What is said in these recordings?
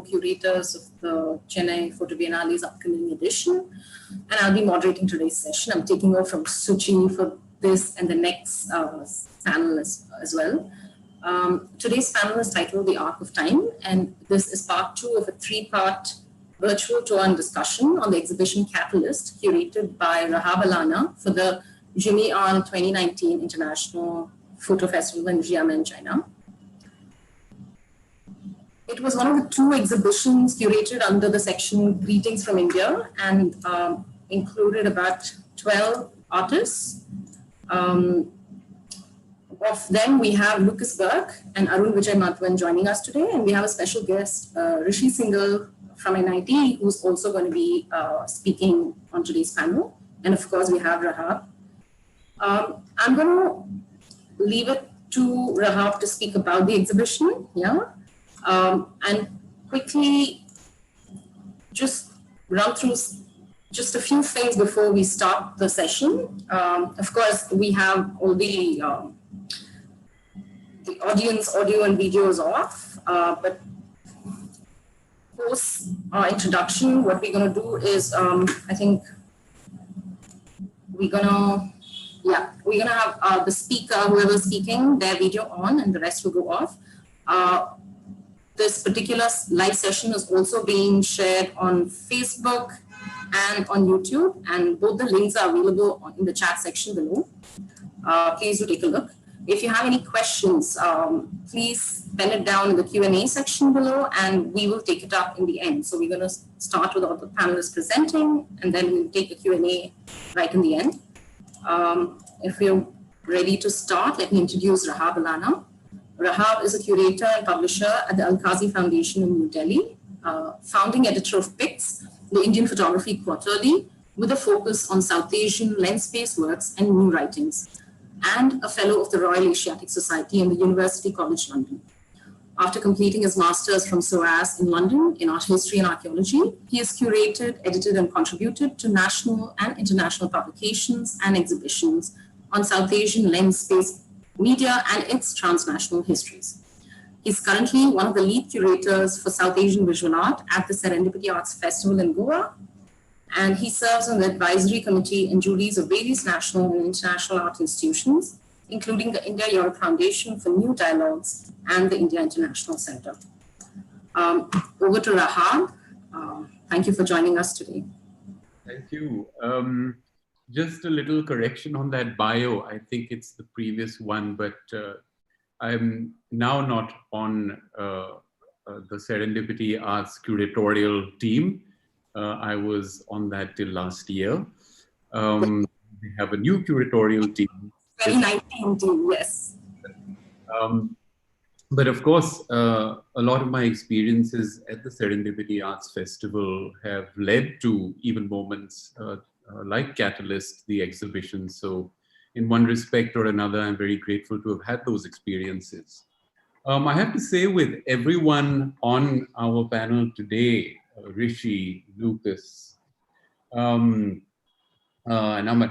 co-curators of the JIMEI Photo Biennale's upcoming edition, and I'll be moderating today's session. I'm taking over from Suchi for this and the next panel as well. Today's panel is titled The Arc of Time, and this is part 2 of a 3-part virtual tour and discussion on the exhibition Catalyst, curated by Rahaab Allana for the JIMEI 2019 International Photo Festival in Xiamen, China. It was one of the 2 exhibitions curated under the section Greetings from India and included about 12 artists. Of them, we have Lukas Birk and Arun Vijai Mathavan joining us today, and we have a special guest, Rishi Singhal from NIT, who's also going to be speaking on today's panel. And of course, we have Rahaab. I'm going to leave it to Rahaab to speak about the exhibition, and quickly just run through just a few things before we start the session. Of course, we have all the audience audio and videos off, but post our introduction, what we're going to do is, I think we're gonna have the speaker, whoever's speaking, their video on, and the rest will go off. This particular live session is also being shared on Facebook and on YouTube, and both the links are available in the chat section below. Please do take a look. If you have any questions, please pen it down in the Q&A section below, and we will take it up in the end. So we're going to start with all the panelists presenting, and then we'll take the Q&A right in the end. If we're ready to start, let me introduce Rahaab Allana. Rahaab is a curator and publisher at the Alkazi Foundation in New Delhi, founding editor of PICS, the Indian Photography Quarterly, with a focus on South Asian lens-based works and new writings, and a fellow of the Royal Asiatic Society and the University College London. After completing his master's from SOAS in London in art history and archaeology, he has curated, edited, and contributed to national and international publications and exhibitions on South Asian lens-based media and its transnational histories. He's currently one of the lead curators for South Asian visual art at the Serendipity Arts Festival in Goa, and he serves on the advisory committee and juries of various national and international art institutions, including the India-Europe Foundation for New Dialogues and the India International Center. Over to Rahaab. Thank you for joining us today. Thank you. Just a little correction on that bio. I think it's the previous one, but I'm now not on the Serendipity Arts curatorial team. I was on that till last year. We have a new curatorial team. 2019 team, yes. But of course, a lot of my experiences at the Serendipity Arts Festival have led to even moments like Catalyst, the exhibition. So in one respect or another, I'm very grateful to have had those experiences. I have to say, with everyone on our panel today, Rishi, Lukas, and Ahmed,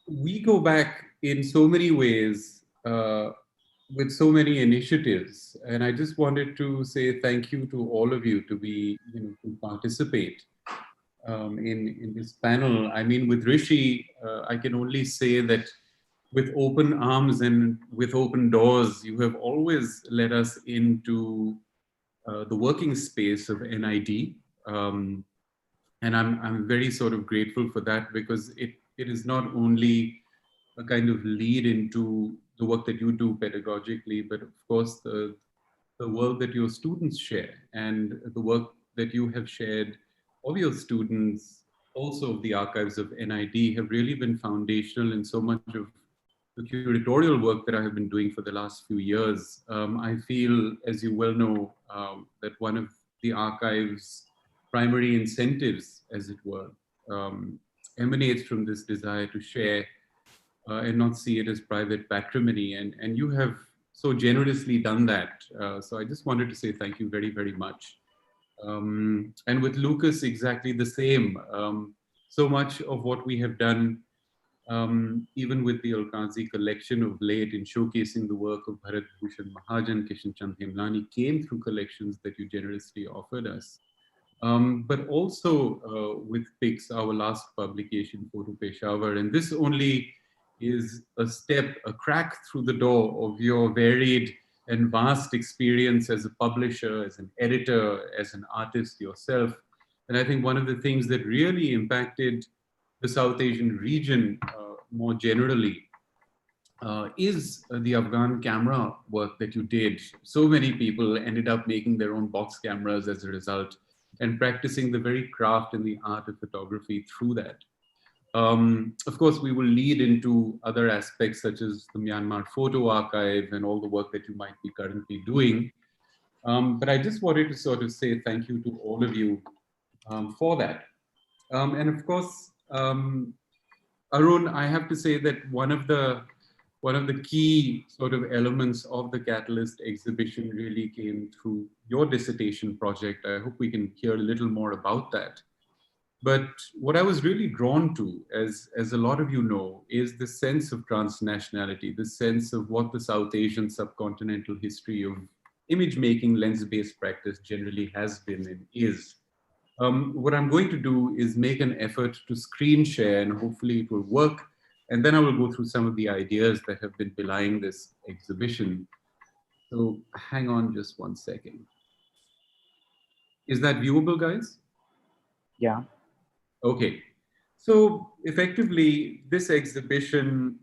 we go back in so many ways with so many initiatives, and I just wanted to say thank you to all of you to participate in this panel. I mean, with Rishi, I can only say that with open arms and with open doors, you have always led us into the working space of NID. And I'm very sort of grateful for that, because it is not only a kind of lead into the work that you do pedagogically, but of course the work that your students share and the work that you have shared of your students, also of the archives of NID, have really been foundational in so much of the curatorial work that I have been doing for the last few years. I feel, as you well know, that one of the archive's primary incentives, as it were, emanates from this desire to share and not see it as private patrimony. And you have so generously done that. So I just wanted to say thank you very, very much. And with Lukas, exactly the same. So much of what we have done even with the Alkazi collection of late in showcasing the work of Bharat Bhushan Mahajan, Kishan Chand Himlani came through collections that you generously offered us. But also with PICS, our last publication, Photo Peshawar, and this only is a step, a crack through the door of your varied and vast experience as a publisher, as an editor, as an artist yourself. And I think one of the things that really impacted the South Asian region more generally is the Afghan camera work that you did. So many people ended up making their own box cameras as a result and practicing the very craft and the art of photography through that. Of course, we will lead into other aspects such as the Myanmar Photo Archive and all the work that you might be currently doing. But I just wanted to sort of say thank you to all of you for that. And of course, Arun, I have to say that one of the key sort of elements of the Catalyst exhibition really came through your dissertation project. I hope we can hear a little more about that. But what I was really drawn to, as a lot of you know, is the sense of transnationality, the sense of what the South Asian subcontinental history of image-making lens-based practice generally has been and is. What I'm going to do is make an effort to screen share, and hopefully it will work. And then I will go through some of the ideas that have been belying this exhibition. So hang on just one second. Is that viewable, guys? Yeah. Okay. So effectively, this exhibition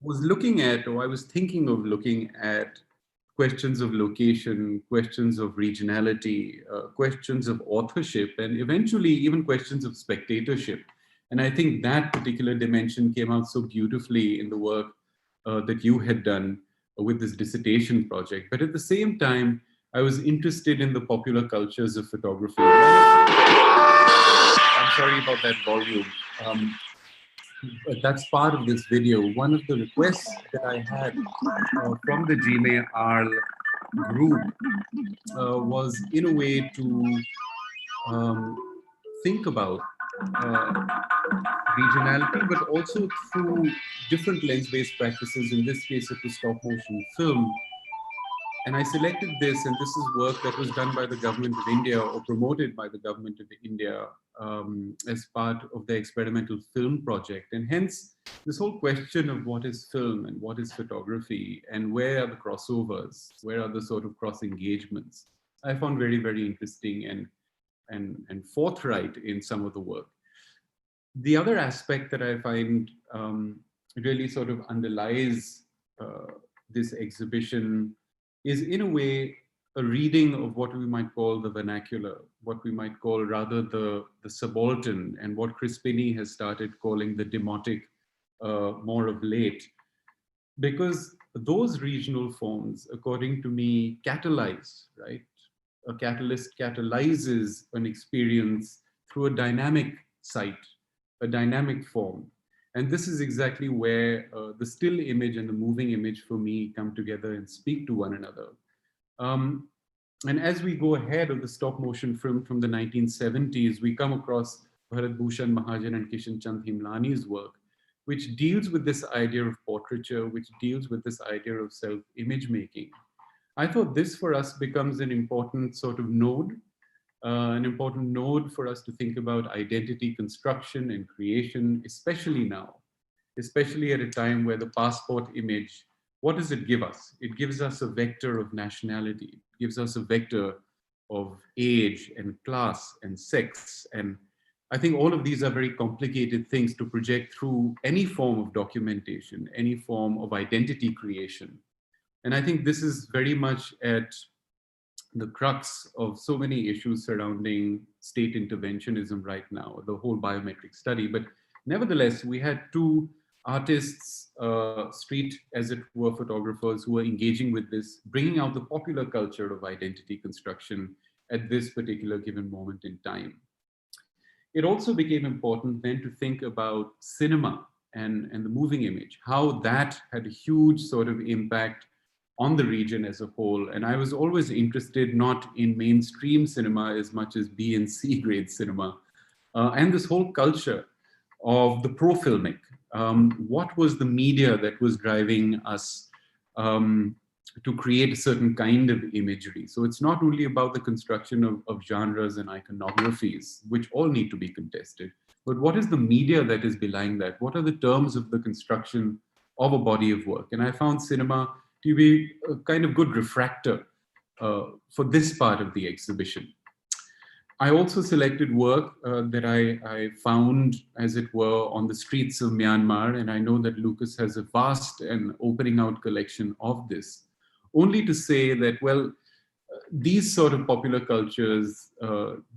was looking at, or I was thinking of looking at, questions of location, questions of regionality, questions of authorship, and eventually even questions of spectatorship. And I think that particular dimension came out so beautifully in the work that you had done with this dissertation project. But at the same time, I was interested in the popular cultures of photography. I'm sorry about that volume. But that's part of this video. One of the requests that I had from the JIMEI ARL group was in a way to think about regionality, but also through different lens-based practices, in this case, it was stop-motion film. And I selected this, and this is work that was done by the government of India or promoted by the government of India as part of the experimental film project. And hence, this whole question of what is film and what is photography and where are the crossovers, where are the sort of cross engagements, I found very, very interesting and forthright in some of the work. The other aspect that I find really sort of underlies this exhibition is in a way a reading of what we might call the vernacular, what we might call rather the subaltern, and what Chris Pinney has started calling the demotic more of late. Because those regional forms, according to me, catalyze, right? A catalyst catalyzes an experience through a dynamic site, a dynamic form. And this is exactly where the still image and the moving image for me come together and speak to one another. And as we go ahead of the stop motion film from the 1970s, we come across Bharat Bhushan Mahajan and Kishan Chand Himlani's work, which deals with this idea of portraiture, which deals with this idea of self-image making. I thought this for us becomes an important sort of node, for us to think about identity construction and creation, especially now, especially at a time where the passport image, what does it give us? It gives us a vector of nationality. It gives us a vector of age and class and sex. And I think all of these are very complicated things to project through any form of documentation, any form of identity creation. And I think this is very much at the crux of so many issues surrounding state interventionism right now, the whole biometric study. But nevertheless, we had two artists, street, as it were, photographers who were engaging with this, bringing out the popular culture of identity construction at this particular given moment in time. It also became important then to think about cinema and the moving image, how that had a huge sort of impact on the region as a whole. And I was always interested not in mainstream cinema as much as B and C grade cinema, and this whole culture of the pro-filmic, what was the media that was driving us to create a certain kind of imagery. So it's not only about the construction of genres and iconographies, which all need to be contested, but what is the media that is belying that? What are the terms of the construction of a body of work? And I found cinema to be a kind of good refractor for this part of the exhibition. I also selected work that I found, as it were, on the streets of Myanmar, and I know that Lukas has a vast and opening out collection of this, only to say that, well, these sort of popular cultures,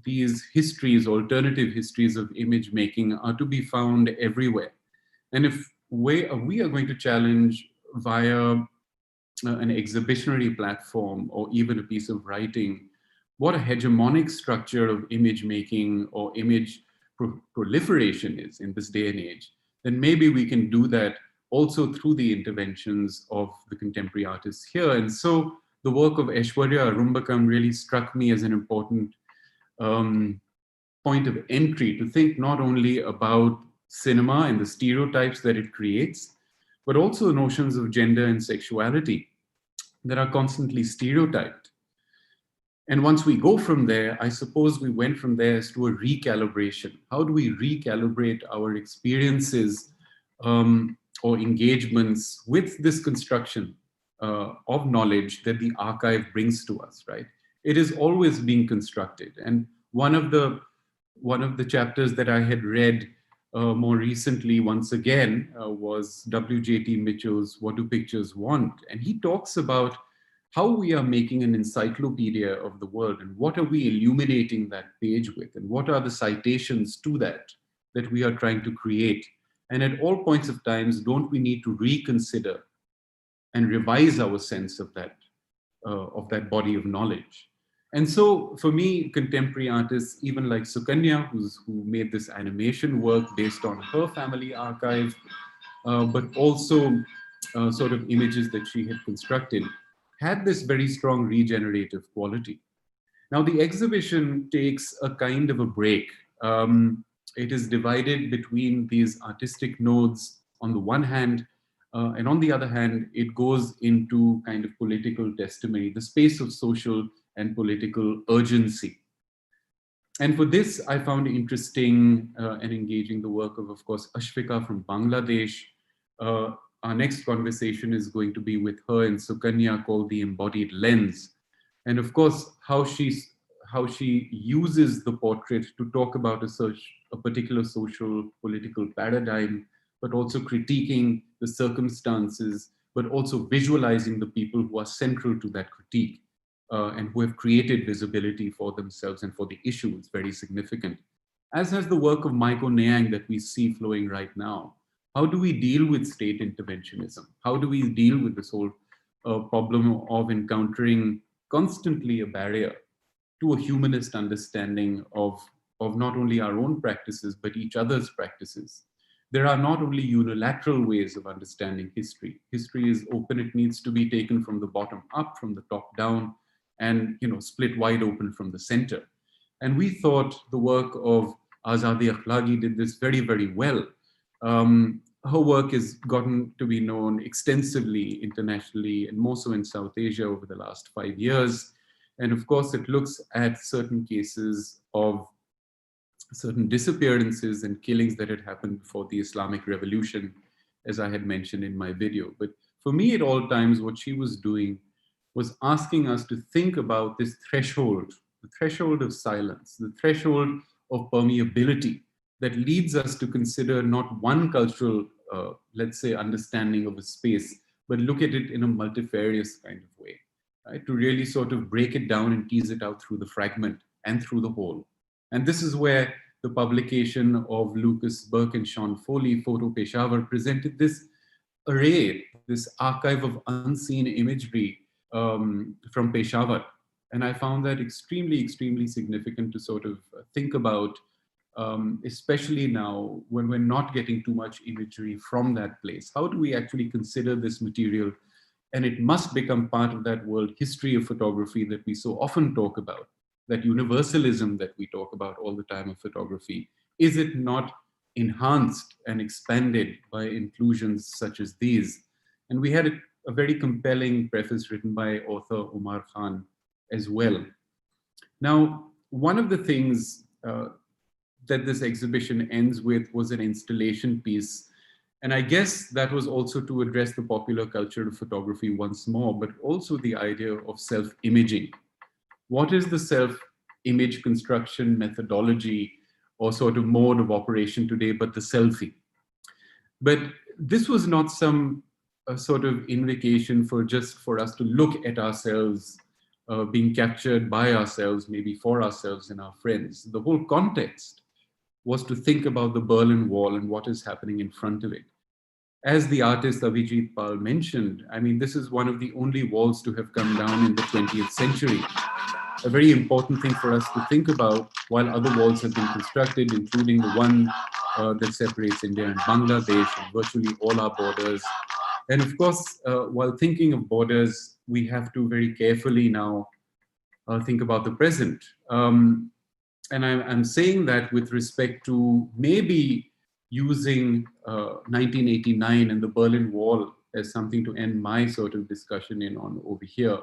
these histories, alternative histories of image making are to be found everywhere. And if we are going to challenge via an exhibitionary platform or even a piece of writing, what a hegemonic structure of image making or image proliferation is in this day and age, then maybe we can do that also through the interventions of the contemporary artists here. And so the work of Aishwarya Arumbakam really struck me as an important point of entry to think not only about cinema and the stereotypes that it creates, but also notions of gender and sexuality that are constantly stereotyped. And once we go from there, I suppose we went from there as to a recalibration. How do we recalibrate our experiences or engagements with this construction of knowledge that the archive brings to us, right? It is always being constructed. And one of the chapters that I had read more recently, once again, was W.J.T. Mitchell's What Do Pictures Want? And he talks about how we are making an encyclopedia of the world and what are we illuminating that page with and what are the citations to that we are trying to create. And at all points of times, don't we need to reconsider and revise our sense of that body of knowledge? And so for me, contemporary artists, even like Sukanya, who made this animation work based on her family archive, but also sort of images that she had constructed, had this very strong regenerative quality. Now the exhibition takes a kind of a break. It is divided between these artistic nodes on the one hand, and on the other hand, it goes into kind of political testimony, the space of social and political urgency. And for this, I found interesting and engaging the work of course, Ashfika from Bangladesh. Our next conversation is going to be with her and Sukanya, called The Embodied Lens. And of course, how she uses the portrait to talk about a particular social political paradigm, but also critiquing the circumstances, but also visualizing the people who are central to that critique and who have created visibility for themselves and for the issue. It's very significant. As has the work of Maiko Neang that we see flowing right now. How do we deal with state interventionism? How do we deal with this whole problem of encountering constantly a barrier to a humanist understanding of not only our own practices, but each other's practices? There are not only unilateral ways of understanding history. History is open, it needs to be taken from the bottom up, from the top down, and split wide open from the center. And we thought the work of Azadi Akhlaqi did this very, very well. Her work has gotten to be known extensively internationally and more so in South Asia over the last 5 years. And of course, it looks at certain cases of certain disappearances and killings that had happened before the Islamic Revolution, as I had mentioned in my video. But for me, at all times, what she was doing was asking us to think about this threshold, the threshold of silence, the threshold of permeability that leads us to consider not one cultural, let's say, understanding of a space, but look at it in a multifarious kind of way, right? To really sort of break it down and tease it out through the fragment and through the whole. And this is where the publication of Lukas Birk and Sean Foley, Photo Peshawar, presented this array, this archive of unseen imagery from Peshawar. And I found that extremely, extremely significant to sort of think about, especially now when we're not getting too much imagery from that place. How do we actually consider this material? And it must become part of that world history of photography that we so often talk about, that universalism that we talk about all the time of photography. Is it not enhanced and expanded by inclusions such as these. And we had a very compelling preface written by author Omar Khan as well. Now, one of the things that this exhibition ends with was an installation piece. And I guess that was also to address the popular culture of photography once more, but also the idea of self-imaging. What is the self-image construction methodology or sort of mode of operation today, but the selfie? But this was not some sort of invocation for just for us to look at ourselves being captured by ourselves, maybe for ourselves and our friends. The whole context was to think about the Berlin Wall and what is happening in front of it. As the artist Avijit Pal mentioned, I mean, this is one of the only walls to have come down in the 20th century. A very important thing for us to think about while other walls have been constructed, including the one that separates India and Bangladesh, and virtually all our borders. And of course, while thinking of borders, we have to very carefully now think about the present. And I'm saying that with respect to maybe using 1989 and the Berlin Wall as something to end my sort of discussion in on over here.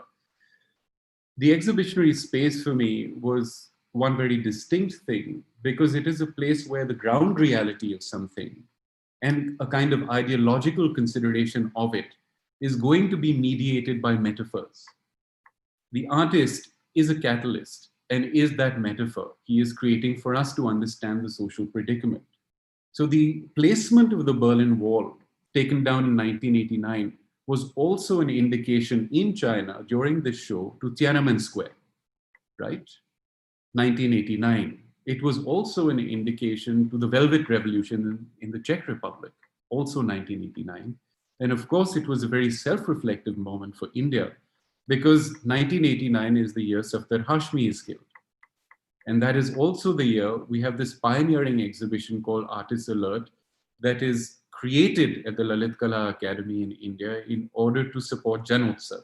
The exhibitionary space for me was one very distinct thing because it is a place where the ground reality of something and a kind of ideological consideration of it is going to be mediated by metaphors. The artist is a catalyst and is that metaphor. He is creating for us to understand the social predicament. So the placement of the Berlin Wall taken down in 1989 was also an indication in China during this show to Tiananmen Square, right? 1989. It was also an indication to the Velvet Revolution in the Czech Republic, also 1989. And of course, it was a very self-reflective moment for India because 1989 is the year Safdar Hashmi is killed. And that is also the year we have this pioneering exhibition called Artists Alert that is created at the Lalit Kala Academy in India in order to support Janotsav.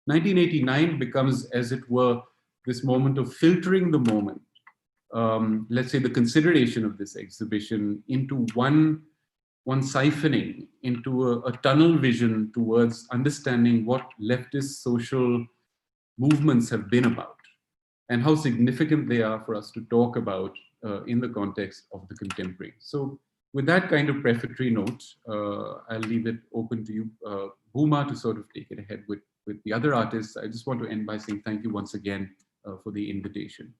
1989 becomes, as it were, this moment of filtering the moment, let's say the consideration of this exhibition into one siphoning into a tunnel vision towards understanding what leftist social movements have been about and how significant they are for us to talk about in the context of the contemporary. So with that kind of prefatory note, I'll leave it open to you, Bhooma, to sort of take it ahead with the other artists. I just want to end by saying thank you once again for the invitation.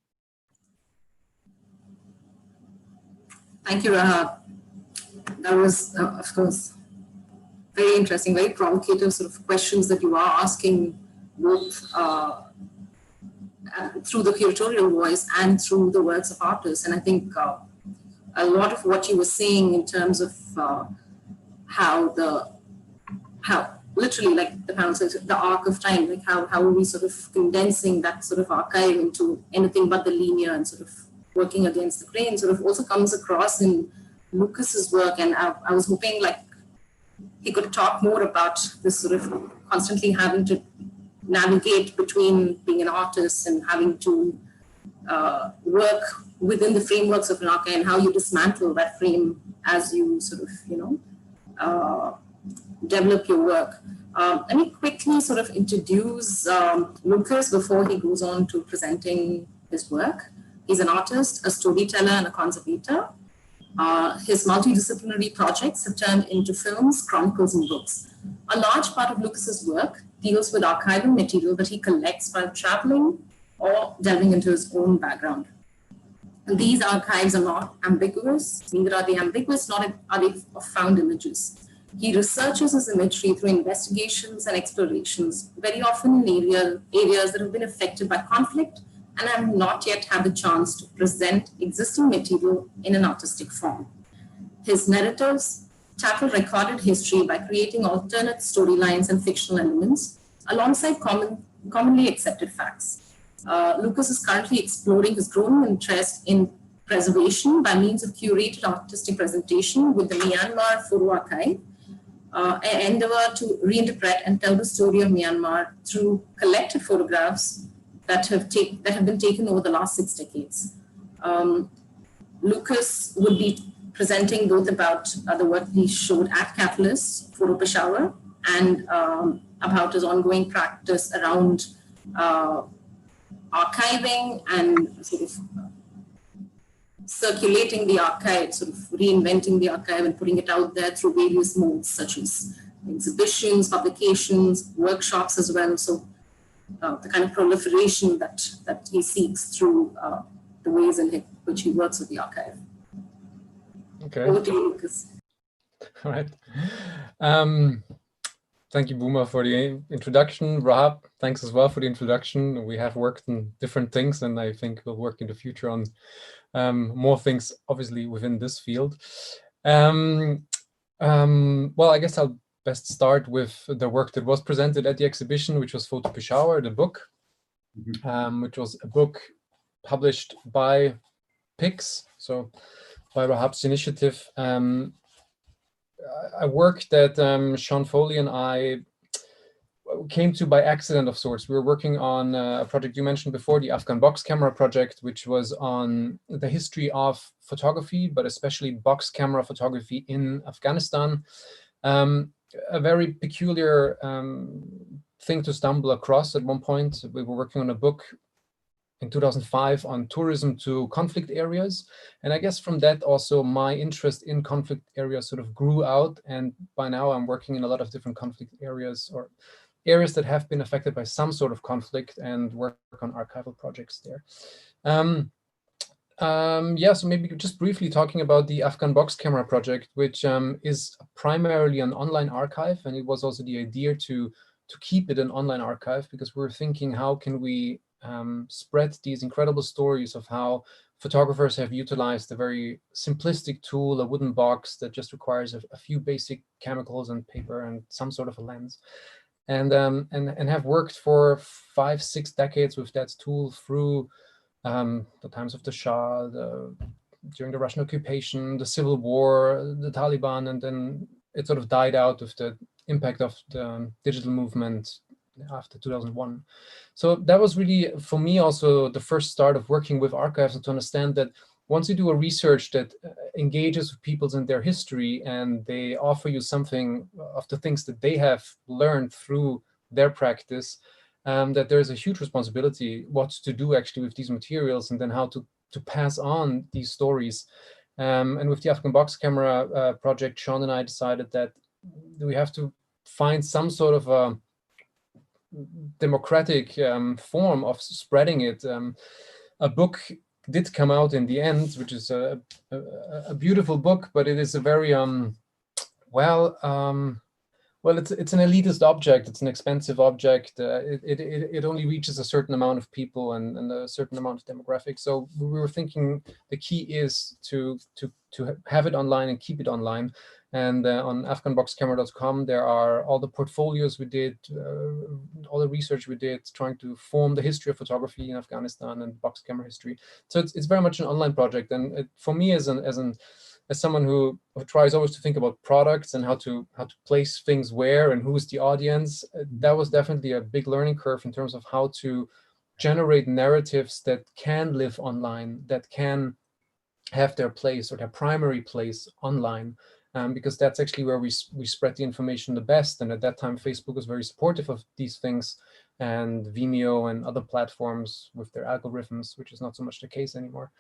Thank you, Rahab. That was, of course, very interesting, very provocative sort of questions that you are asking both through the curatorial voice and through the works of artists. And I think a lot of what you were saying in terms of how literally, like the panel says, the arc of time, like how are we sort of condensing that sort of archive into anything but the linear and sort of working against the grain sort of also comes across in Lukas's work. And I was hoping like he could talk more about this sort of constantly having to navigate between being an artist and having to work within the frameworks of an archive and how you dismantle that frame as you sort of, develop your work. Let me quickly sort of introduce Lukas before he goes on to presenting his work. He's an artist, a storyteller, and a conservator. His multidisciplinary projects have turned into films, chronicles, and books. A large part of Lukas's work deals with archival material that he collects while traveling or delving into his own background. And these archives are not ambiguous, neither are they ambiguous, nor are they of found images. He researches his imagery through investigations and explorations, very often in areas that have been affected by conflict and have not yet had the chance to present existing material in an artistic form. His narratives tackle recorded history by creating alternate storylines and fictional elements alongside commonly accepted facts. Lukas is currently exploring his growing interest in preservation by means of curated artistic presentation with the Myanmar Photo Archive, an endeavor to reinterpret and tell the story of Myanmar through collected photographs that have been taken over the last 6 decades. Lukas will be presenting both about the work he showed at Catalyst, Photo Peshawar, and about his ongoing practice around archiving and sort of circulating the archive, sort of reinventing the archive and putting it out there through various modes, such as exhibitions, publications, workshops as well. So the kind of proliferation that he seeks through the ways in which he works with the archive. Okay. Over to you, Lukas. All right. Thank you, Bhooma, for the introduction. Rahab, thanks as well for the introduction. We have worked on different things, and I think we'll work in the future on more things, obviously, within this field. Well, I guess I'll best start with the work that was presented at the exhibition, which was Photo Peshawar, the book, which was a book published by PIX, so by Rahab's initiative. A work that Sean Foley and I came to by accident of sorts. We were working on a project you mentioned before, the Afghan box camera project, which was on the history of photography, but especially box camera photography in Afghanistan. A very peculiar thing to stumble across at one point. We were working on a book in 2005 on tourism to conflict areas. And I guess from that also my interest in conflict areas sort of grew out. And by now I'm working in a lot of different conflict areas or areas that have been affected by some sort of conflict and work on archival projects there. Yeah, so maybe just briefly talking about the Afghan box camera project, which is primarily an online archive. And it was also the idea to keep it an online archive, because we were thinking, how can we spread these incredible stories of how photographers have utilized a very simplistic tool, a wooden box that just requires a few basic chemicals and paper and some sort of a lens, and have worked for 5-6 decades with that tool through the times of the Shah, during the Russian occupation, the Civil War, the Taliban, and then it sort of died out with the impact of the digital movement after 2001. So that was really, for me, also the first start of working with archives, and to understand that once you do a research that engages with people in their history and they offer you something of the things that they have learned through their practice, that there's a huge responsibility what to do actually with these materials, and then how to pass on these stories. And with the Afghan box camera project, Sean and I decided that we have to find some sort of a democratic form of spreading it. A book did come out in the end, which is a beautiful book, but it is a very well, it's an elitist object. It's an expensive object. It only reaches a certain amount of people and a certain amount of demographics. So we were thinking the key is to have it online and keep it online. And on afghanboxcamera.com, there are all the portfolios we did, all the research we did, trying to form the history of photography in Afghanistan and box camera history. So it's very much an online project. And for me, as someone who tries always to think about products and how to place things where and who's the audience, that was definitely a big learning curve in terms of how to generate narratives that can live online, that can have their place or their primary place online. Because that's actually where we spread the information the best. And at that time, Facebook was very supportive of these things, and Vimeo and other platforms with their algorithms, which is not so much the case anymore.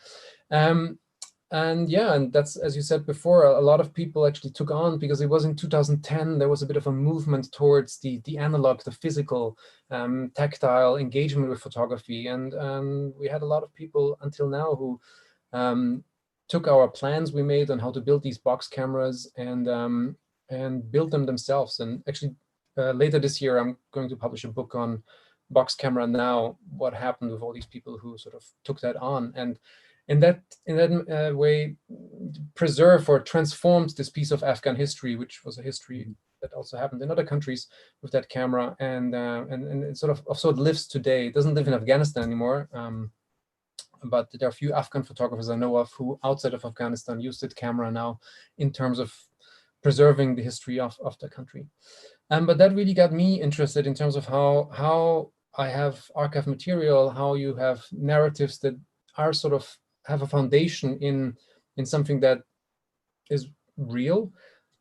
And yeah, and that's, as you said before, a lot of people actually took on, because it was in 2010, there was a bit of a movement towards the analog, the physical, tactile engagement with photography. And we had a lot of people until now who took our plans we made on how to build these box cameras and build them themselves. And actually, later this year, I'm going to publish a book on box camera now, what happened with all these people who sort of took that on, and in that way preserve or transformed this piece of Afghan history, which was a history that also happened in other countries with that camera, and it sort of lives today. It doesn't live in Afghanistan anymore. But there are a few Afghan photographers I know of who, outside of Afghanistan, use that camera now in terms of preserving the history of the country. But that really got me interested in terms of how I have archive material, how you have narratives that are sort of have a foundation in something that real,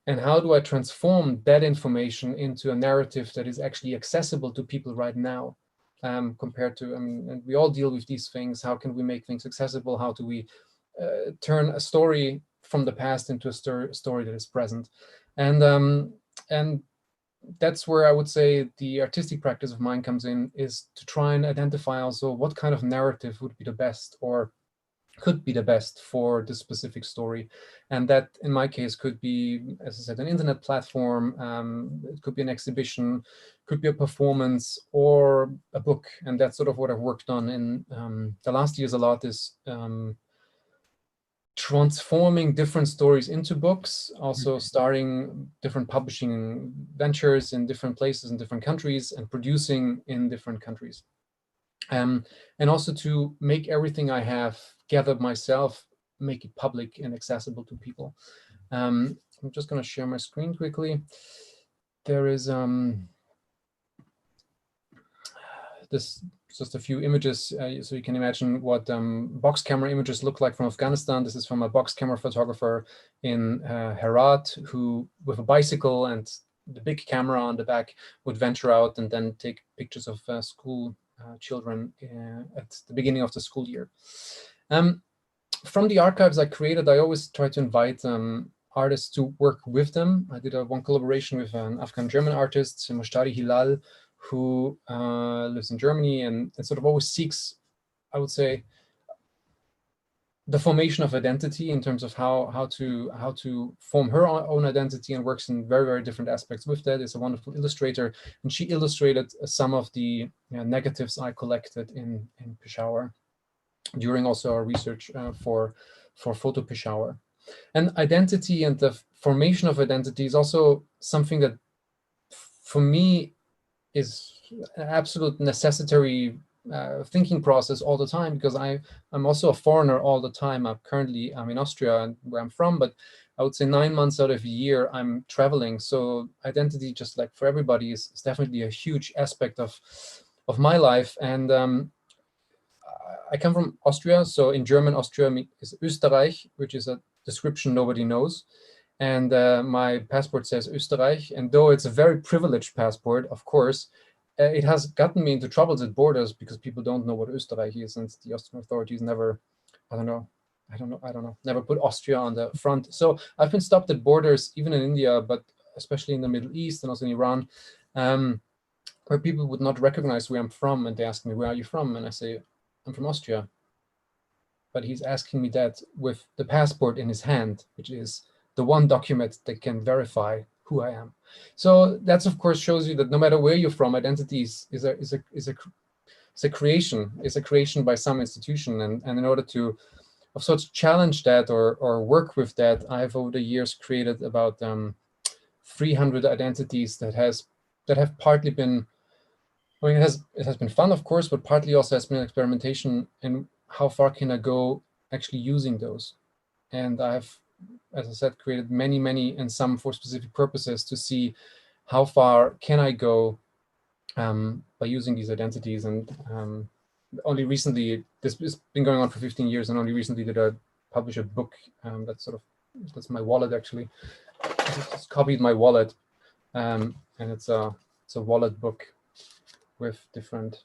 and how do I transform that information into a narrative that is actually accessible to people right now, compared to, I mean, and we all deal with these things. How can we make things accessible? How do we turn a story from the past into a story that is present? And that's where I would say the artistic practice of mine comes in, is to try and identify also what kind of narrative would be the best, or could be the best for this specific story. And that, in my case, could be, as I said, an internet platform, it could be an exhibition, could be a performance, or a book. And that's sort of what I've worked on in the last years a lot, is transforming different stories into books, also starting different publishing ventures in different places in different countries, and producing in different countries. And also to make everything I have gathered myself, make it public and accessible to people. I'm just going to share my screen quickly. There is this, just a few images, so you can imagine what box camera images look like from Afghanistan. This is from a box camera photographer in Herat, who, with a bicycle and the big camera on the back, would venture out and then take pictures of school children at the beginning of the school year. From the archives I created, I always try to invite artists to work with them. I did one collaboration with an Afghan German artist, Mushtari Hilal, who lives in Germany, and sort of always seeks, I would say, the formation of identity in terms of how to form her own identity, and works in very, very different aspects with that. Is a wonderful illustrator, and she illustrated some of the negatives I collected in Peshawar during also our research for Photo Peshawar. And identity and the formation of identity is also something that, for me, is an absolute necessary thinking process all the time, because I'm also a foreigner all the time. I'm in Austria, where I'm from, but I would say 9 months out of a year I'm traveling. So identity, just like for everybody, is definitely a huge aspect of my life. And I come from Austria, so in German, Austria is Österreich, which is a description nobody knows. And my passport says Österreich, and though it's a very privileged passport, of course, it has gotten me into troubles at borders, because people don't know what Österreich is, and the Austrian authorities never, I don't know, never put Austria on the front. So I've been stopped at borders, even in India, but especially in the Middle East and also in Iran, where people would not recognize where I'm from, and they ask me, where are you from? And I say, I'm from Austria. But he's asking me that with the passport in his hand, which is the one document that can verify who I am. So that's, of course, shows you that no matter where you're from, identity is a creation by some institution. And in order to, of sorts, challenge that or work with that, I've over the years created about 300 identities that have partly been, I mean, it has been fun, of course, but partly also has been experimentation in how far can I go actually using those. And I've, as I said, created many, and some for specific purposes, to see how far can I go by using these identities. And only recently, this has been going on for 15 years, and only recently did I publish a book that's my wallet, actually. I just copied my wallet, and it's a wallet book with different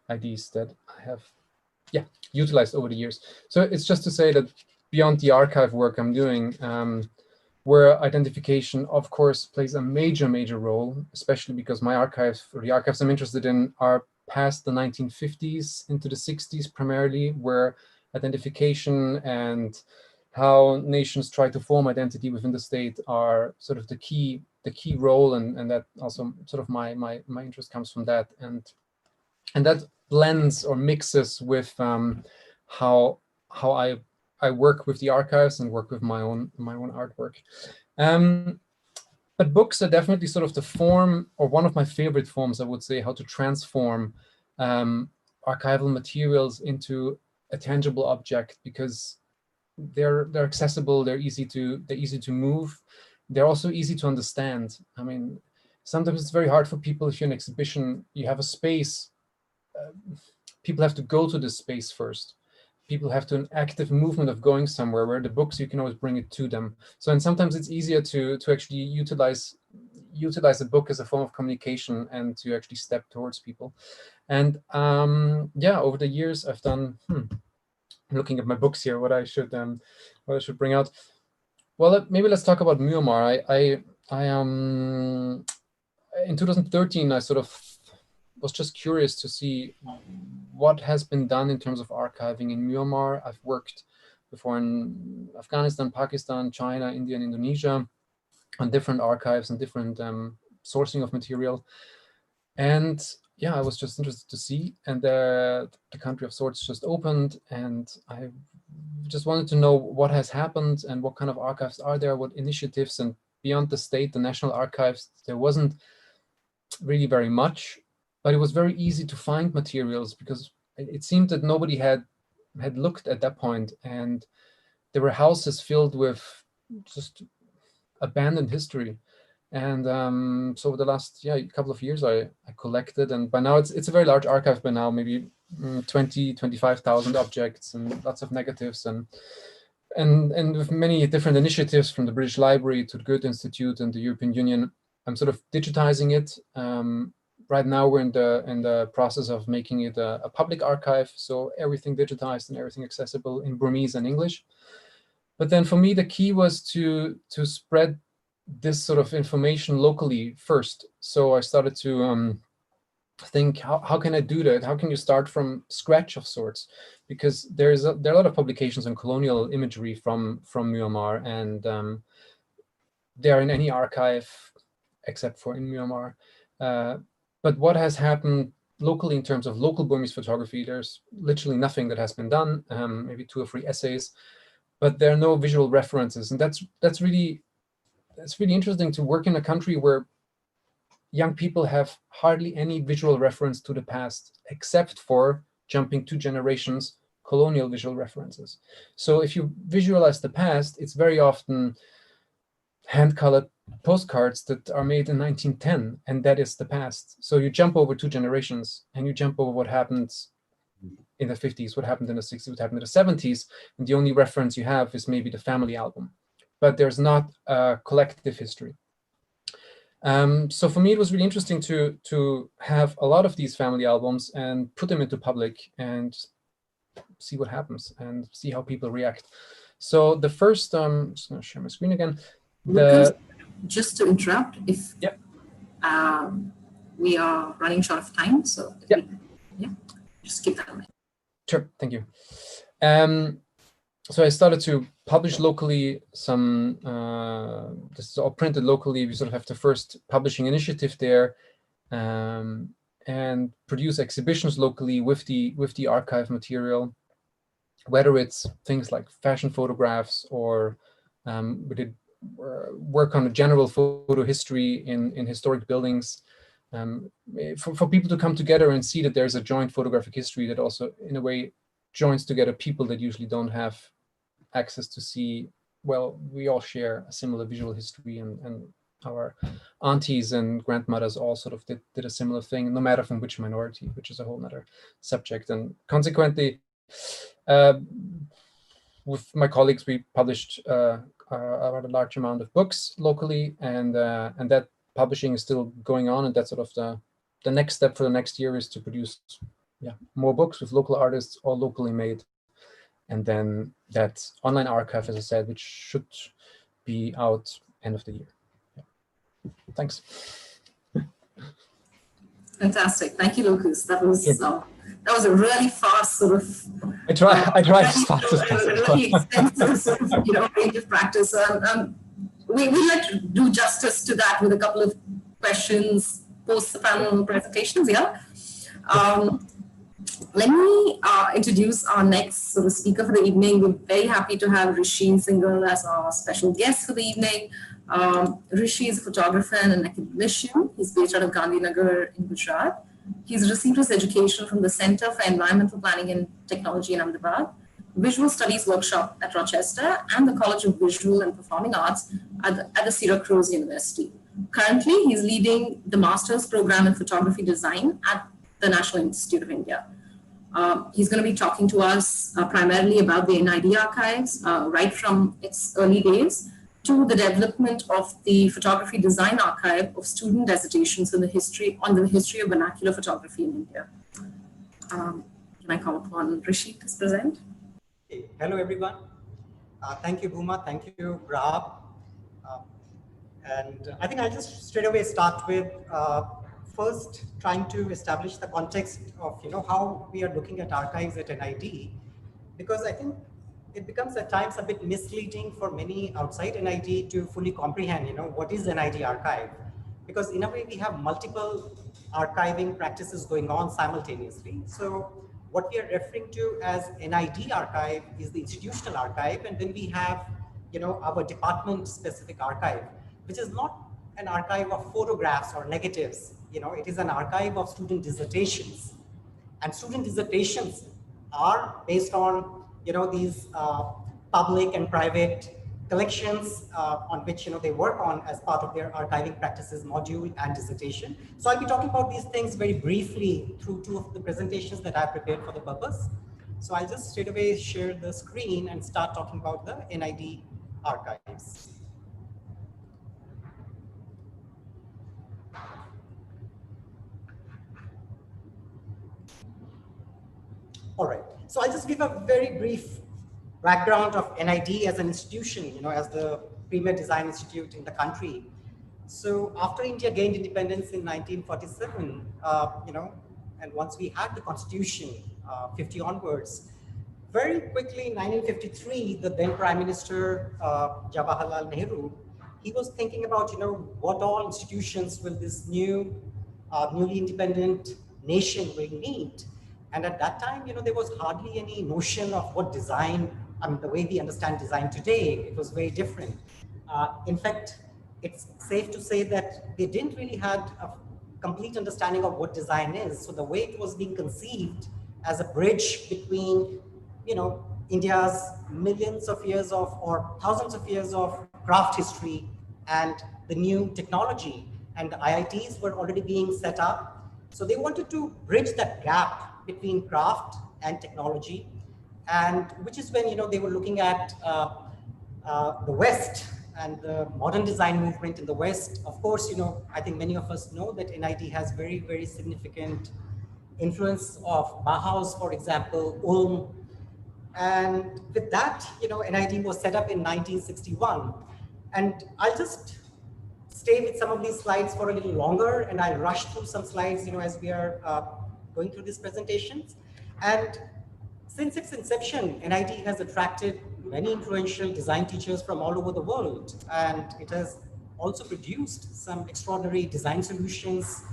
IDs that I have utilized over the years. So it's just to say that beyond the archive work I'm doing, where identification, of course, plays a major role, especially because the archives I'm interested in are past the 1950s into the 60s primarily, where identification and how nations try to form identity within the state are sort of the key role, and that also sort of my interest comes from that, and that blends or mixes with how I work with the archives and work with my own artwork. But books are definitely sort of the form, or one of my favorite forms, I would say, how to transform archival materials into a tangible object, because they're accessible, they're easy to move, they're also easy to understand. I mean, sometimes it's very hard for people. If you're in an exhibition, you have a space, people have to go to this space first. people have to an active movement of going somewhere, where the books, you can always bring it to them. So, and sometimes it's easier to actually utilize a book as a form of communication and to actually step towards people. And yeah, over the years I've done, looking at my books here, what I should bring out. Well, maybe let's talk about Myanmar. In 2013, I sort of was just curious to see what has been done in terms of archiving in Myanmar. I've worked before in Afghanistan, Pakistan, China, India, and Indonesia on different archives and different sourcing of material. And yeah, I was just interested to see, and the country of sorts just opened, and I just wanted to know what has happened and what kind of archives are there, what initiatives, and beyond the state, the national archives, there wasn't really very much, but it was very easy to find materials because it seemed that nobody had looked at that point, and there were houses filled with just abandoned history. And so over the last couple of years, I collected, and by now it's a very large archive by now, maybe 25,000 objects and lots of negatives, and with many different initiatives from the British Library to the Goethe Institute and the European Union. I'm sort of digitizing it. Right now we're in the process of making it a public archive, so everything digitized and everything accessible in Burmese and English. But then for me, the key was to spread this sort of information locally first. So I started to think, how can I do that? How can you start from scratch of sorts? Because there are a lot of publications on colonial imagery from Myanmar, and they are in any archive except for in Myanmar. But what has happened locally in terms of local Burmese photography, there's literally nothing that has been done, maybe 2 or 3 essays, but there are no visual references. And that's really interesting to work in a country where young people have hardly any visual reference to the past, except for jumping 2 generations, colonial visual references. So if you visualize the past, it's very often hand-colored postcards that are made in 1910, and that is the past. So you jump over 2 generations, and you jump over what happened in the 50s, what happened in the 60s, what happened in the 70s, and the only reference you have is maybe the family album. But there's not a collective history. So for me, it was really interesting to have a lot of these family albums and put them into public and see what happens and see how people react. So the first, I'm just going to share my screen again. Lucas, just to interrupt, if we are running short of time, so just keep that in mind. Sure, thank you. So I started to publish locally some, this is all printed locally. We sort of have the first publishing initiative there, and produce exhibitions locally with the archive material, whether it's things like fashion photographs or we did work on a general photo history in historic buildings, for people to come together and see that there's a joint photographic history that also in a way joins together people that usually don't have access to see, well, we all share a similar visual history, and our aunties and grandmothers all sort of did a similar thing, no matter from which minority, which is a whole other subject. And consequently, with my colleagues, we published a rather large amount of books locally, and that publishing is still going on, and that's sort of the next step for the next year is to produce more books with local artists, all locally made. And then that online archive, as I said, which should be out end of the year. Yeah. Thanks. Fantastic. Thank you, Lucas. That was a really fast sort of. I tried as fast as possible. Really extensive sort of range of practice. We like to do justice to that with a couple of questions post the panel presentations. Yeah. Let me introduce our next sort of speaker for the evening. We're very happy to have Rishi Singhal as our special guest for the evening. Rishi is a photographer and an academician. He's based out of Gandhinagar in Gujarat. He's received his education from the Center for Environmental Planning and Technology in Ahmedabad, Visual Studies Workshop at Rochester, and the College of Visual and Performing Arts at the Syracuse University. Currently, he's leading the master's program in photography design at the National Institute of India. He's going to be talking to us primarily about the NID archives, right from its early days to the development of the photography design archive of student dissertations on the history of vernacular photography in India. Can I call upon Rishi to present? Okay. Hello, everyone. Thank you, Bhooma. Thank you, Rahab. And I think I'll just straight away start with first trying to establish the context of how we are looking at archives at NID, because I think it becomes at times a bit misleading for many outside NID to fully comprehend what is NID archive, because in a way we have multiple archiving practices going on simultaneously. So what we are referring to as NID archive is the institutional archive, and then we have our department specific archive, which is not an archive of photographs or negatives. It is an archive of student dissertations, and student dissertations are based on these public and private collections on which they work on as part of their archiving practices module and dissertation. So I'll be talking about these things very briefly through two of the presentations that I prepared for the purpose. So I'll just straight away share the screen and start talking about the NID archives. All right, so I'll just give a very brief background of NID as an institution, as the premier design institute in the country. So after India gained independence in 1947, and once we had the constitution, 50 onwards, very quickly in 1953, the then Prime Minister, Jawaharlal Nehru, he was thinking about, what all institutions will this newly independent nation will need. And at that time, there was hardly any notion of what design, the way we understand design today, it was very different. In fact, it's safe to say that they didn't really have a complete understanding of what design is. So the way it was being conceived as a bridge between, India's millions of years of, or thousands of years of craft history and the new technology, and the IITs were already being set up. So they wanted to bridge that gap between craft and technology, and which is when they were looking at the West and the modern design movement in the West. Of course, I think many of us know that NID has very, very significant influence of Bauhaus, for example, Ulm. And with that, NID was set up in 1961. And I'll just stay with some of these slides for a little longer, and I'll rush through some slides, as we are going through these presentations. And since its inception, NID has attracted many influential design teachers from all over the world, and it has also produced some extraordinary design solutions,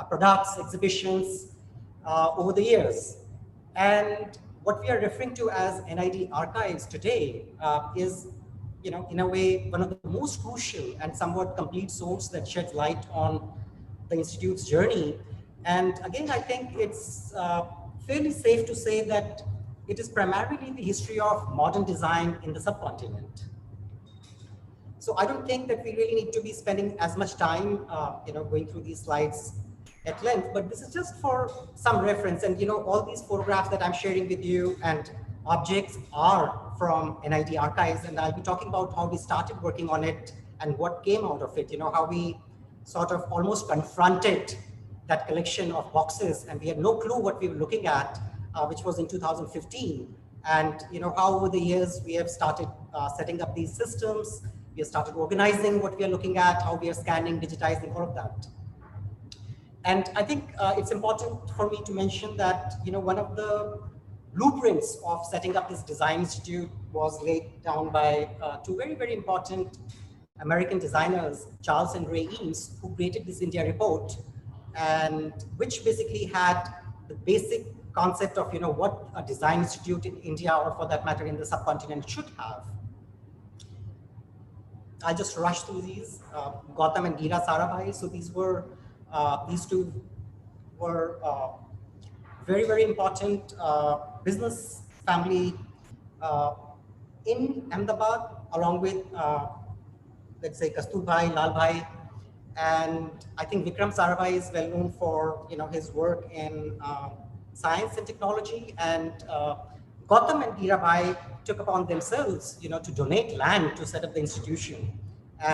products, exhibitions over the years. And what we are referring to as NID archives today is, in a way, one of the most crucial and somewhat complete source that sheds light on the Institute's journey. And again, I think it's fairly safe to say that it is primarily the history of modern design in the subcontinent. So I don't think that we really need to be spending as much time, going through these slides at length, but this is just for some reference. And, all these photographs that I'm sharing with you and objects are from NID archives, and I'll be talking about how we started working on it and what came out of it, how we sort of almost confronted that collection of boxes, and we had no clue what we were looking at, which was in 2015. And how over the years we have started setting up these systems, we have started organizing what we are looking at, how we are scanning, digitizing, all of that. And I think it's important for me to mention that one of the blueprints of setting up this design institute was laid down by two very, very important American designers, Charles and Ray Eames, who created this India report, and which basically had the basic concept of what a design institute in India, or for that matter in the subcontinent, should have. I'll just rush through these. Gautam and Geera Sarabhai. So these two were very, very important business family in Ahmedabad, along with let's say Kasturbhai, Lalbhai, and I think Vikram Sarabhai is well known for his work in science and technology, and Gautam and Dhirabai took upon themselves, to donate land to set up the institution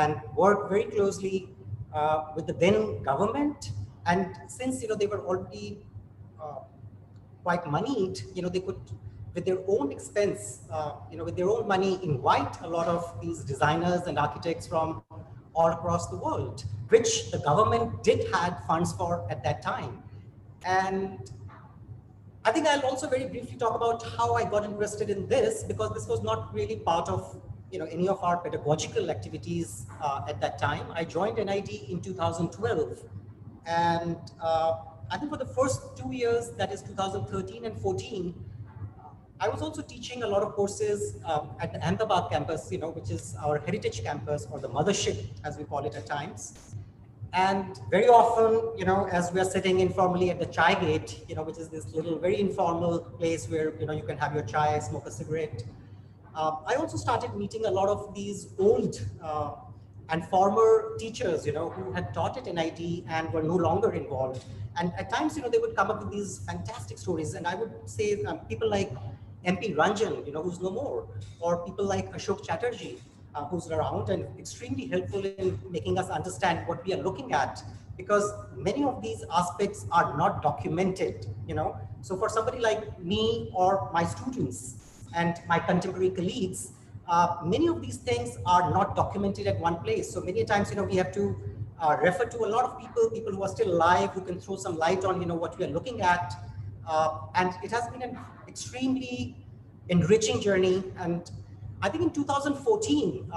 and work very closely with the then government. And since, they were already quite moneyed, they could, with their own expense, with their own money, invite a lot of these designers and architects from all across the world, which the government did had funds for at that time. And I think I'll also very briefly talk about how I got interested in this, because this was not really part of any of our pedagogical activities at that time. I joined NID in 2012, and I think for the first 2 years, that is 2013 and 14, I was also teaching a lot of courses at the Ahmedabad campus, which is our heritage campus, or the mothership, as we call it at times. And very often, as we are sitting informally at the chai gate, which is this little very informal place where, you can have your chai, smoke a cigarette. I also started meeting a lot of these old and former teachers, who had taught at NID and were no longer involved. And at times, they would come up with these fantastic stories. And I would say people like MP Ranjan, who's no more, or people like Ashok Chatterjee, who's around and extremely helpful in making us understand what we are looking at, because many of these aspects are not documented, So for somebody like me or my students and my contemporary colleagues, many of these things are not documented at one place. So many times, we have to refer to a lot of people who are still alive, who can throw some light on, what we are looking at. And it has been an extremely enriching journey. And I think in 2014,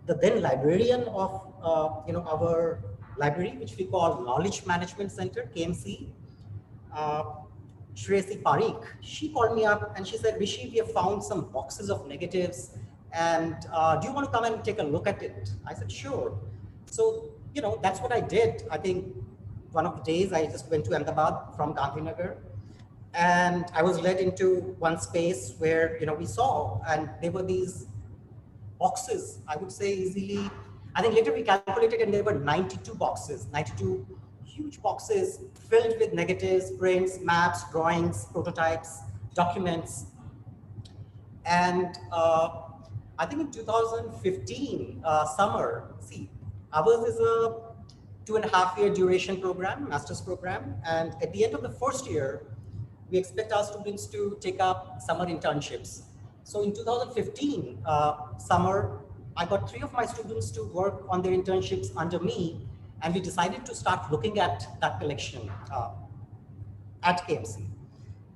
the then librarian of our library, which we call Knowledge Management Center, KMC, Shreyasi Parikh, she called me up and she said, Rishi, we have found some boxes of negatives, and do you want to come and take a look at it? I said, sure. So, that's what I did. I think one of the days I just went to Ahmedabad from Gandhinagar, and I was led into one space where, we saw, and there were these boxes, I would say easily, I think later we calculated and there were 92 boxes, 92 huge boxes filled with negatives, prints, maps, drawings, prototypes, documents. And I think in 2015 summer, ours is a 2.5-year duration program, master's program. And at the end of the first year, we expect our students to take up summer internships. So in 2015 summer, I got 3 of my students to work on their internships under me, and we decided to start looking at that collection at KMC.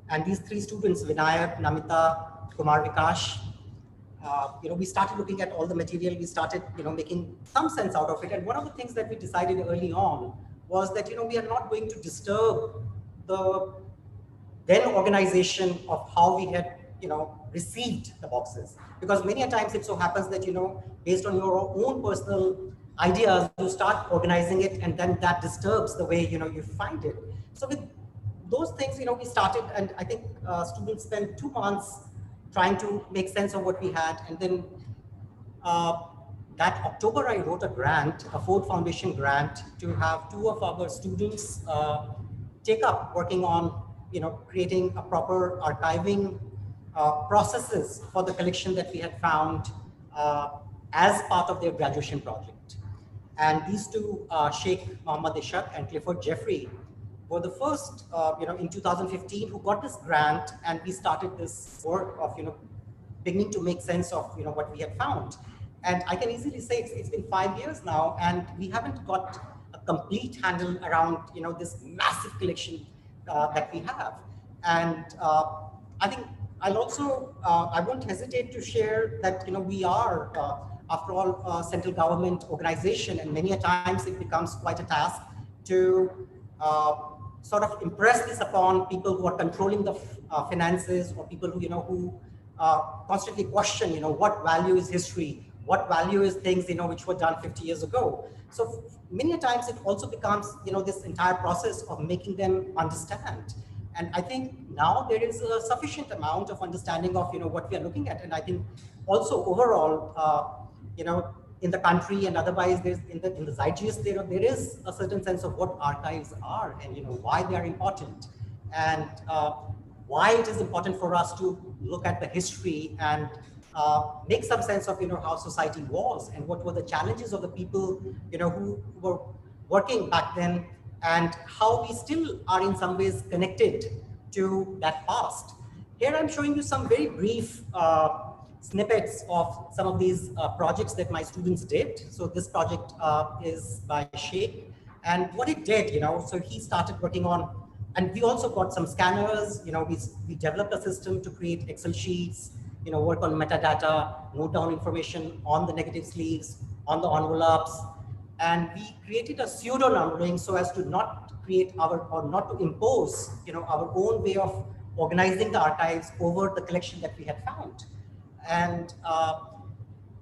And these 3 students, Vinayak, Namita, Kumar Vikash, we started looking at all the material. We started, making some sense out of it. And one of the things that we decided early on was that, we are not going to disturb the then organization of how we had, received the boxes. Because many a times it so happens that, based on your own personal ideas, you start organizing it, and then that disturbs the way, you find it. So with those things, we started, and I think students spent 2 months trying to make sense of what we had. And then that October, I wrote a grant, a Ford Foundation grant, to have 2 of our students take up working on, creating a proper archiving processes for the collection that we had found as part of their graduation project. And these 2, Sheikh Mohammad Ishaq and Clifford Jeffrey, were the first, in 2015 who got this grant, and we started this work of, beginning to make sense of, what we had found. And I can easily say it's been 5 years now, and we haven't got a complete handle around, this massive collection that we have. And I think I'll also, I won't hesitate to share that, we are, after all, a central government organization, and many a times it becomes quite a task to sort of impress this upon people who are controlling the finances, or people who, who constantly question, what value is history? What value is things, which were done 50 years ago? So many a times it also becomes, this entire process of making them understand. And I think now there is a sufficient amount of understanding of, what we are looking at. And I think also overall, in the country and otherwise, there's in the zeitgeist, there is a certain sense of what archives are and, why they are important. and why it is important for us to look at the history and make some sense of, how society was and what were the challenges of the people, who were working back then, and how we still are in some ways connected to that past. Here I'm showing you some very brief snippets of some of these projects that my students did. So this project is by Sheikh, and what it did, so he started working on, and we also got some scanners, we developed a system to create Excel sheets, work on metadata, note down information on the negative sleeves, on the envelopes, and we created a pseudo numbering so as to not create not to impose, our own way of organizing the archives over the collection that we had found. And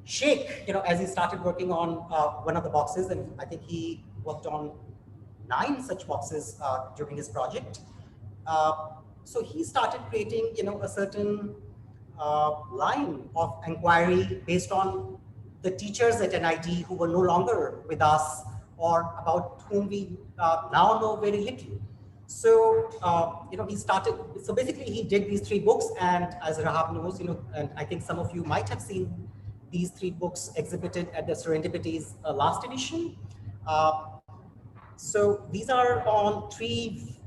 Sheikh, as he started working on one of the boxes, and I think he worked on 9 such boxes during his project. So he started creating, a certain line of inquiry based on the teachers at NID who were no longer with us, or about whom we now know very little. So, he started, so basically he did these 3 books, and as Rahaab knows, and I think some of you might have seen these 3 books exhibited at the Serendipity's last edition. So these are on 3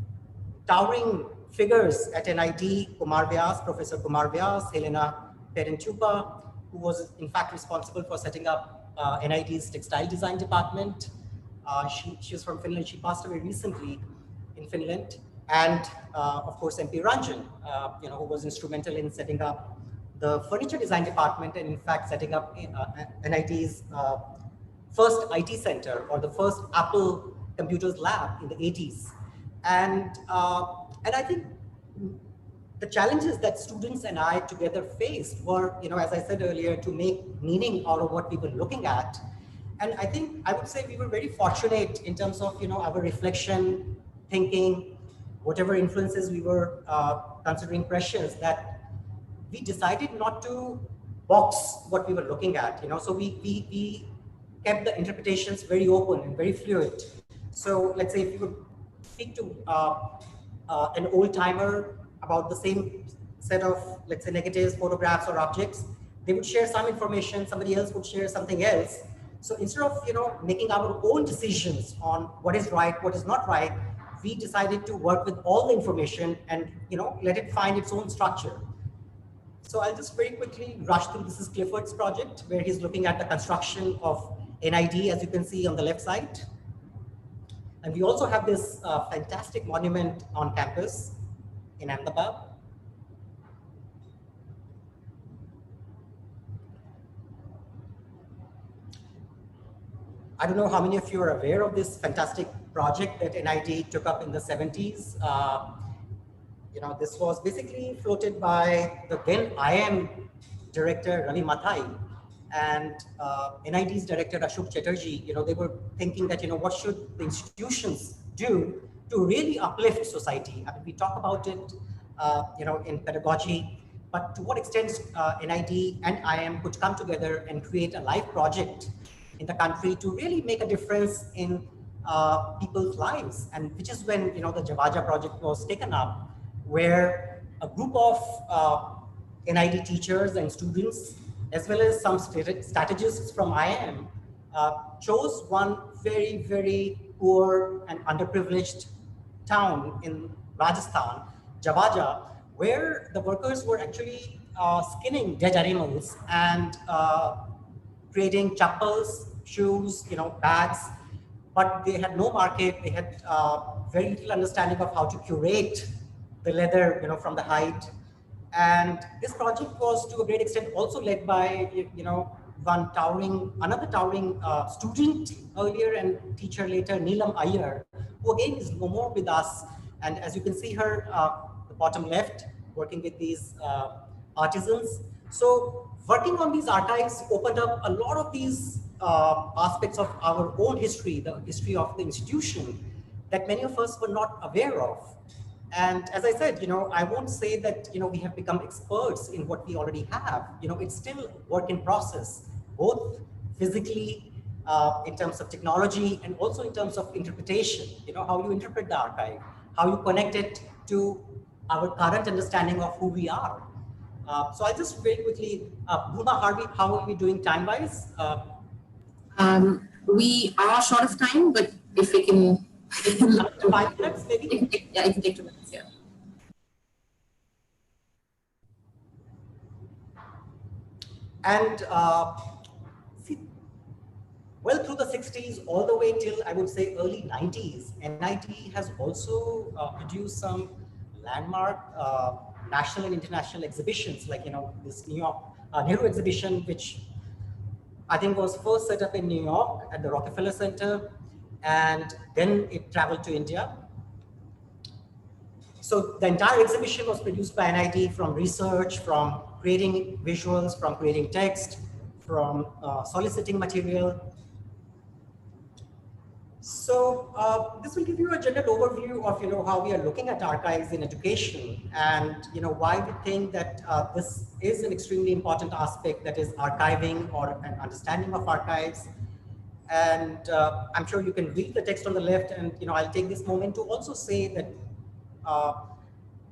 towering figures at NID: Kumar Vyas, Professor Kumar Vyas, Helena Perentupa, who was in fact responsible for setting up NID's textile design department. She was from Finland. She passed away recently in Finland. And of course, MP Ranjan, who was instrumental in setting up the furniture design department, and in fact setting up NID's first IT center, or the first Apple computers lab in the 80s. And I think the challenges that students and I together faced were, as I said earlier, to make meaning out of what we were looking at. And I think I would say we were very fortunate in terms of, our reflection, thinking, whatever influences we were considering precious, that we decided not to box what we were looking at, so we kept the interpretations very open and very fluid. So let's say if you would speak to an old timer about the same set of, let's say, negatives, photographs, or objects, they would share some information, somebody else would share something else. So instead of, making our own decisions on what is right, what is not right, we decided to work with all the information and, let it find its own structure. So I'll just very quickly rush through. This is Clifford's project, where he's looking at the construction of NID, as you can see on the left side. And we also have this fantastic monument on campus in Ahmedabad. I don't know how many of you are aware of this fantastic project that NID took up in the 70s. This was basically floated by the then IM director, Ravi Mathai, and NID's director, Ashok Chatterjee. They were thinking that, what should the institutions do to really uplift society? I mean, we talk about it, in pedagogy, but to what extent NID and IM could come together and create a live project in the country to really make a difference in people's lives. And which is when, the Javaja project was taken up, where a group of NID teachers and students, as well as some strategists from IIM, chose one very, very poor and underprivileged town in Rajasthan, Javaja, where the workers were actually skinning dead animals and creating chappals, shoes, bags, but they had no market. They had very little understanding of how to curate the leather, from the hide. And this project was to a great extent also led by, another towering student earlier and teacher later, Neelam Iyer, who again is no more with us. And as you can see her, the bottom left, working with these artisans. So working on these archives opened up a lot of these aspects of our own history, the history of the institution, that many of us were not aware of. And as I said, I won't say that, we have become experts in what we already have. It's still work in process, both physically, in terms of technology, and also in terms of interpretation, how you interpret the archive, how you connect it to our current understanding of who we are. So I'll just very quickly, Bhooma, how are we doing time-wise? We are short of time, but if we can... 5 minutes, maybe? Yeah, it can take 2 minutes, yeah. And see, well, through the 60s, all the way till, I would say, early 90s, NIT has also produced some landmark national and international exhibitions, like, this New York Nehru exhibition, which I think was first set up in New York at the Rockefeller Center, and then it traveled to India. So the entire exhibition was produced by NIT, from research, from creating visuals, from creating text, from soliciting material. So this will give you a general overview of how we are looking at archives in education, and why we think that this is an extremely important aspect, that is archiving or an understanding of archives. And I'm sure you can read the text on the left, and I'll take this moment to also say that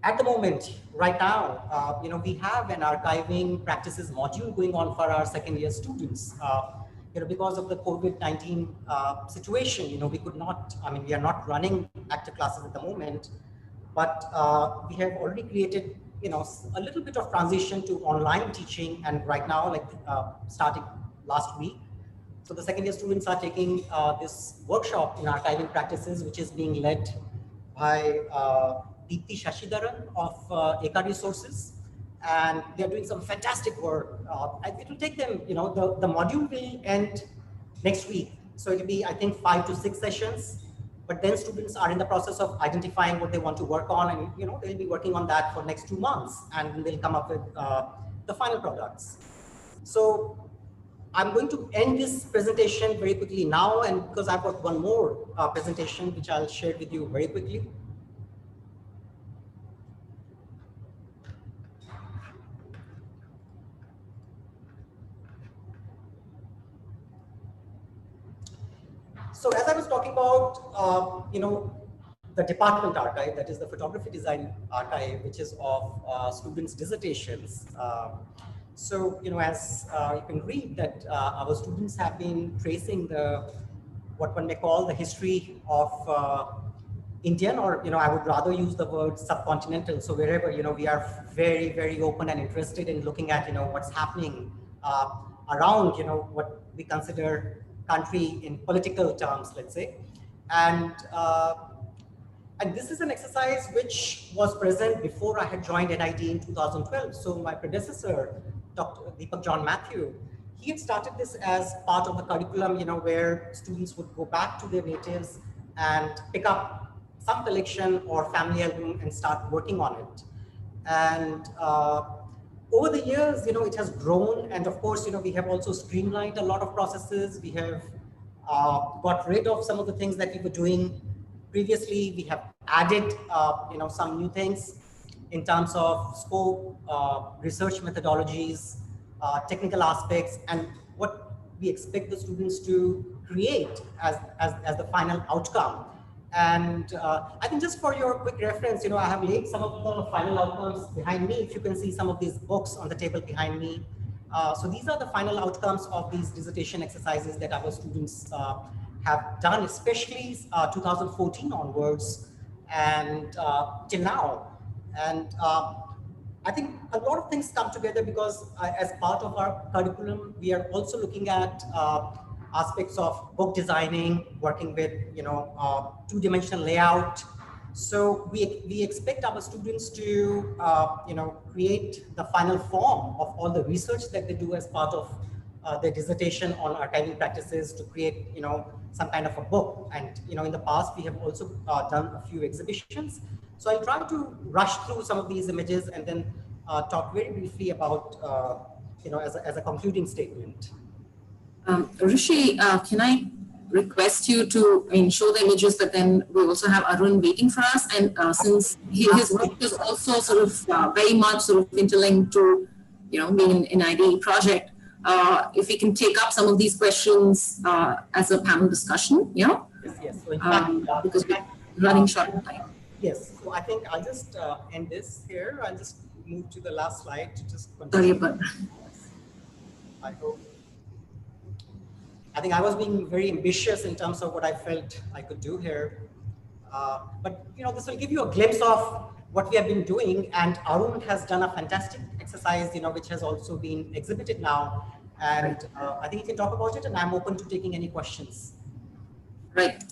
at the moment, right now, we have an archiving practices module going on for our second-year students. Because of the COVID-19 situation, we could not, we are not running active classes at the moment, but we have already created, a little bit of transition to online teaching. And right now, like starting last week, so the second-year students are taking this workshop in archiving practices, which is being led by Deepthi Shashidharan of Eka Resources. And they're doing some fantastic work. It will take them, the module will end next week. So it'll be, I think, 5 to 6 sessions, but then students are in the process of identifying what they want to work on, and, they'll be working on that for next 2 months, and they'll come up with the final products. So I'm going to end this presentation very quickly now, and because I've got one more presentation, which I'll share with you very quickly. So as I was talking about, the department archive, that is the photography design archive, which is of students' dissertations. So, as you can read that our students have been tracing what one may call the history of Indian, or, I would rather use the word subcontinental. So wherever, we are very, very open and interested in looking at, what's happening around, what we consider country in political terms, let's say. And this is an exercise which was present before I had joined NIT in 2012. So my predecessor, Dr. Deepak John Matthew, he had started this as part of the curriculum, where students would go back to their natives and pick up some collection or family album and start working on it. And over the years, it has grown, and of course, we have also streamlined a lot of processes. We have got rid of some of the things that we were doing previously. We have added, some new things in terms of scope, research methodologies, technical aspects, and what we expect the students to create as the final outcome. And I think just for your quick reference, I have laid some of the final outcomes behind me. If you can see some of these books on the table behind me. So these are the final outcomes of these dissertation exercises that our students have done, especially 2014 onwards and till now. And I think a lot of things come together because as part of our curriculum, we are also looking at aspects of book designing, working with, two-dimensional layout. So we expect our students to, create the final form of all the research that they do as part of their dissertation on archiving practices to create, some kind of a book. And, in the past, we have also done a few exhibitions. So I'll try to rush through some of these images and then talk very briefly about, as a concluding statement. Rishi, can I request you to show the images, but then we also have Arun waiting for us. And since his work is also sort of very much sort of interlinked to, being an ID project, if we can take up some of these questions as a panel discussion, Yes. So in fact, because we're running short of time. Yes, so I think I'll just end this here. I'll just move to the last slide to just Sorry continue. about I hope. I think I was being very ambitious in terms of what I felt I could do here. But this will give you a glimpse of what we have been doing. And Arun has done a fantastic exercise, which has also been exhibited now. And I think you can talk about it, and I'm open to taking any questions. Right.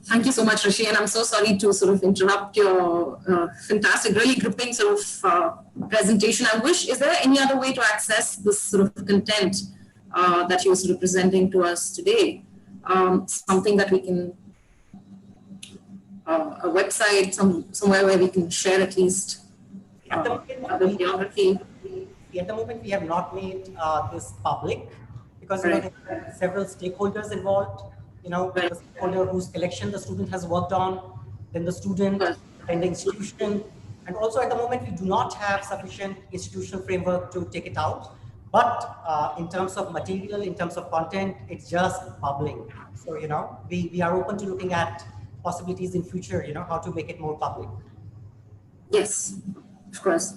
Thank you so much, Rishi. And I'm so sorry to sort of interrupt your fantastic, really gripping sort of presentation. I wish, is there any other way to access this sort of content that you're sort of presenting to us today? Something that we can, a website, somewhere where we can share at least At the bibliography. At the moment, we have not made this public because Right. there are several stakeholders involved. Right. The stakeholder whose collection the student has worked on, then the student Right. and the institution. And also at the moment, we do not have sufficient institutional framework to take it out. But in terms of material, in terms of content, it's just bubbling. So, we are open to looking at possibilities in future, how to make it more public. Yes, of course.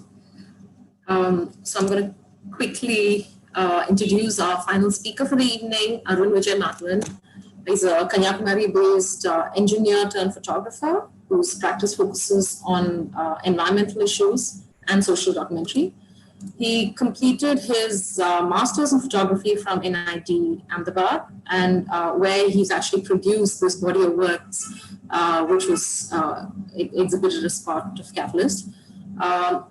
So I'm going to quickly introduce our final speaker for the evening, Arun Vijai Mathavan. He's a Kanyakumari-based engineer turned photographer whose practice focuses on environmental issues and social documentary. He completed his master's in photography from NIT Ahmedabad, and where he's actually produced this body of works, which was exhibited as part of Catalyst.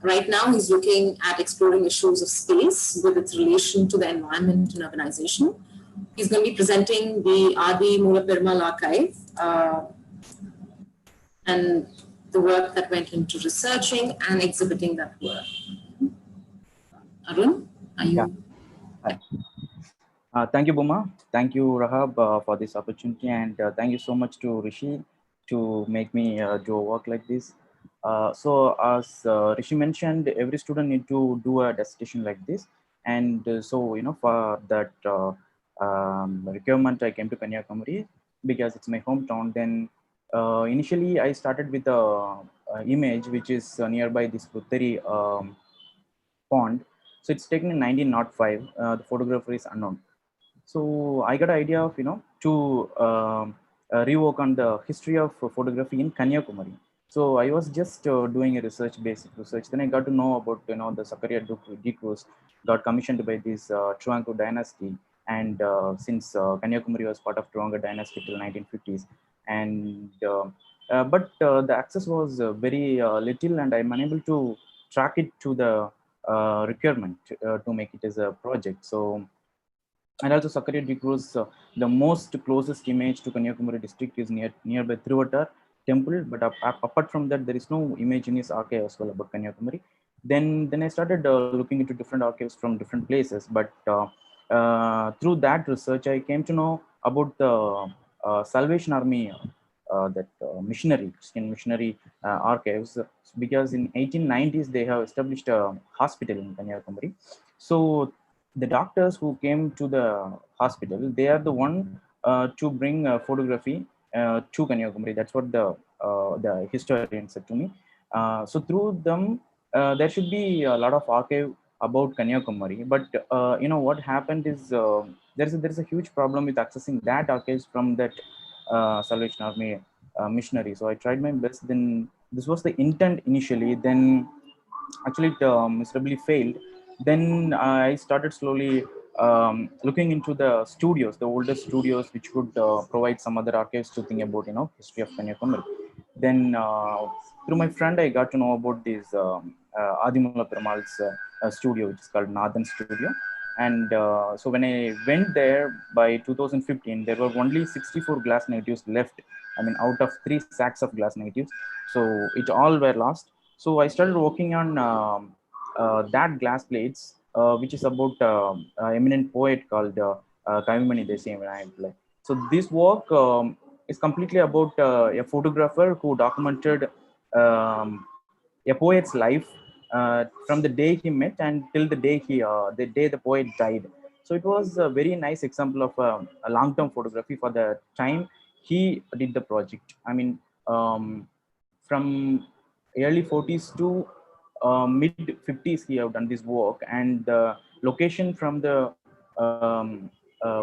Right now, he's looking at exploring issues of space with its relation to the environment and urbanization. He's going to be presenting the Adhi Moolaperumal Archive and the work that went into researching and exhibiting that work. Arun, are you? Yeah. Hi. Thank you, Bhooma. Thank you, Rahab, for this opportunity, and thank you so much to Rishi to make me do a work like this. So as Rishi mentioned, every student need to do a dissertation like this, and so for that requirement, I came to Kanyakumari because it's my hometown. Then initially, I started with a image which is nearby this Putteri pond. So it's taken in 1905. The photographer is unknown. So I got an idea of to rework on the history of photography in Kanyakumari. So I was just doing a basic research. Then I got to know about the Sakaria decruz got commissioned by this Truanco dynasty, and since Kanyakumari was part of Truanco dynasty till 1950s, and but the access was very little, and I'm unable to track it to the requirement to make it as a project. So, and also Sakaria decruz, the most closest image to Kanyakumari district is nearby Thiruvattar temple, but apart from that, there is no image in his archive as well about Kanyakumari. Then I started looking into different archives from different places, but through that research, I came to know about the Salvation Army, that Christian missionary archives, because in 1890s they have established a hospital in Kanyakumari. So the doctors who came to the hospital, they are the one to bring photography to Kanyakumari. That's what the historian said to me. So through them, there should be a lot of archive about Kanyakumari. But what happened is there's a huge problem with accessing that archives from that Salvation Army missionary. So I tried my best. Then this was the intent initially. Then actually it miserably failed. Then I started slowly looking into the studios, the older studios, which could provide some other archives to think about history of Kanyakumari. Then through my friend, I got to know about this Adhi Moolaperumal's studio, which is called Nathan Studio. And so when I went there by 2015, there were only 64 glass negatives left. I mean, out of 3 sacks of glass negatives. So it all were lost. So I started working on that glass plates, which is about eminent poet called Kavimani Desai. So this work is completely about a photographer who documented a poet's life from the day he met and till the day the poet died. So it was a very nice example of a long-term photography for the time he did the project. I mean, from early 40s to mid 50s he have done this work, and the location from the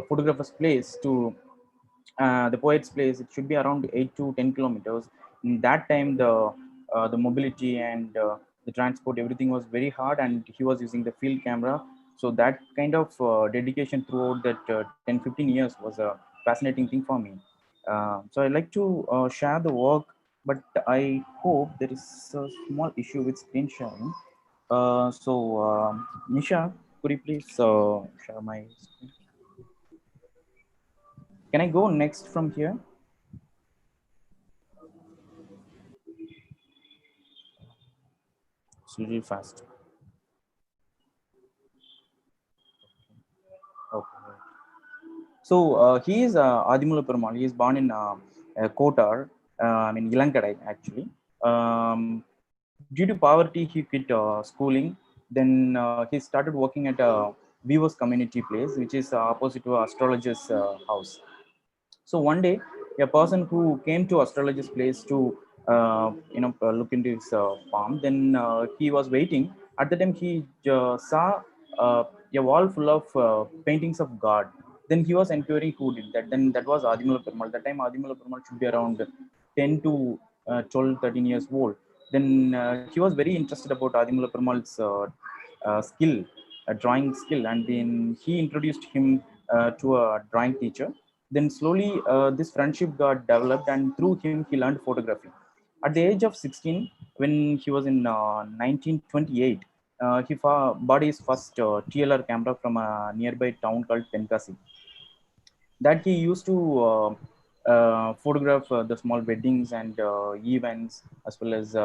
photographer's place to the poet's place, it should be around 8 to 10 kilometers. In that time, the mobility and the transport, everything was very hard, and he was using the field camera. So that kind of dedication throughout that 10-15 years was a fascinating thing for me. So I like to share the work, but I hope there is a small issue with screen sharing. Nisha, could you please share my screen? Can I go next from here? It's really fast. Okay. So he is Adhi Moolaperumal. He is born in Kotar, Ilankadai actually. Due to poverty, he quit schooling. Then he started working at a Weavers community place, which is opposite to astrologer's house. So one day, a person who came to astrologer's place to look into his palm, then he was waiting. At the time, he saw a wall full of paintings of God. Then he was inquiring who did that. Then that was Adhi Moolaperumal. That time Adhi Moolaperumal should be around 10 to 12, 13 years old. Then he was very interested about Adhi Moolaperumal's skill, a drawing skill, and then he introduced him to a drawing teacher. Then slowly this friendship got developed, and through him he learned photography. At the age of 16, when he was in 1928, he bought his first TLR camera from a nearby town called Tenkasi, that he used to photograph the small weddings and events, as well as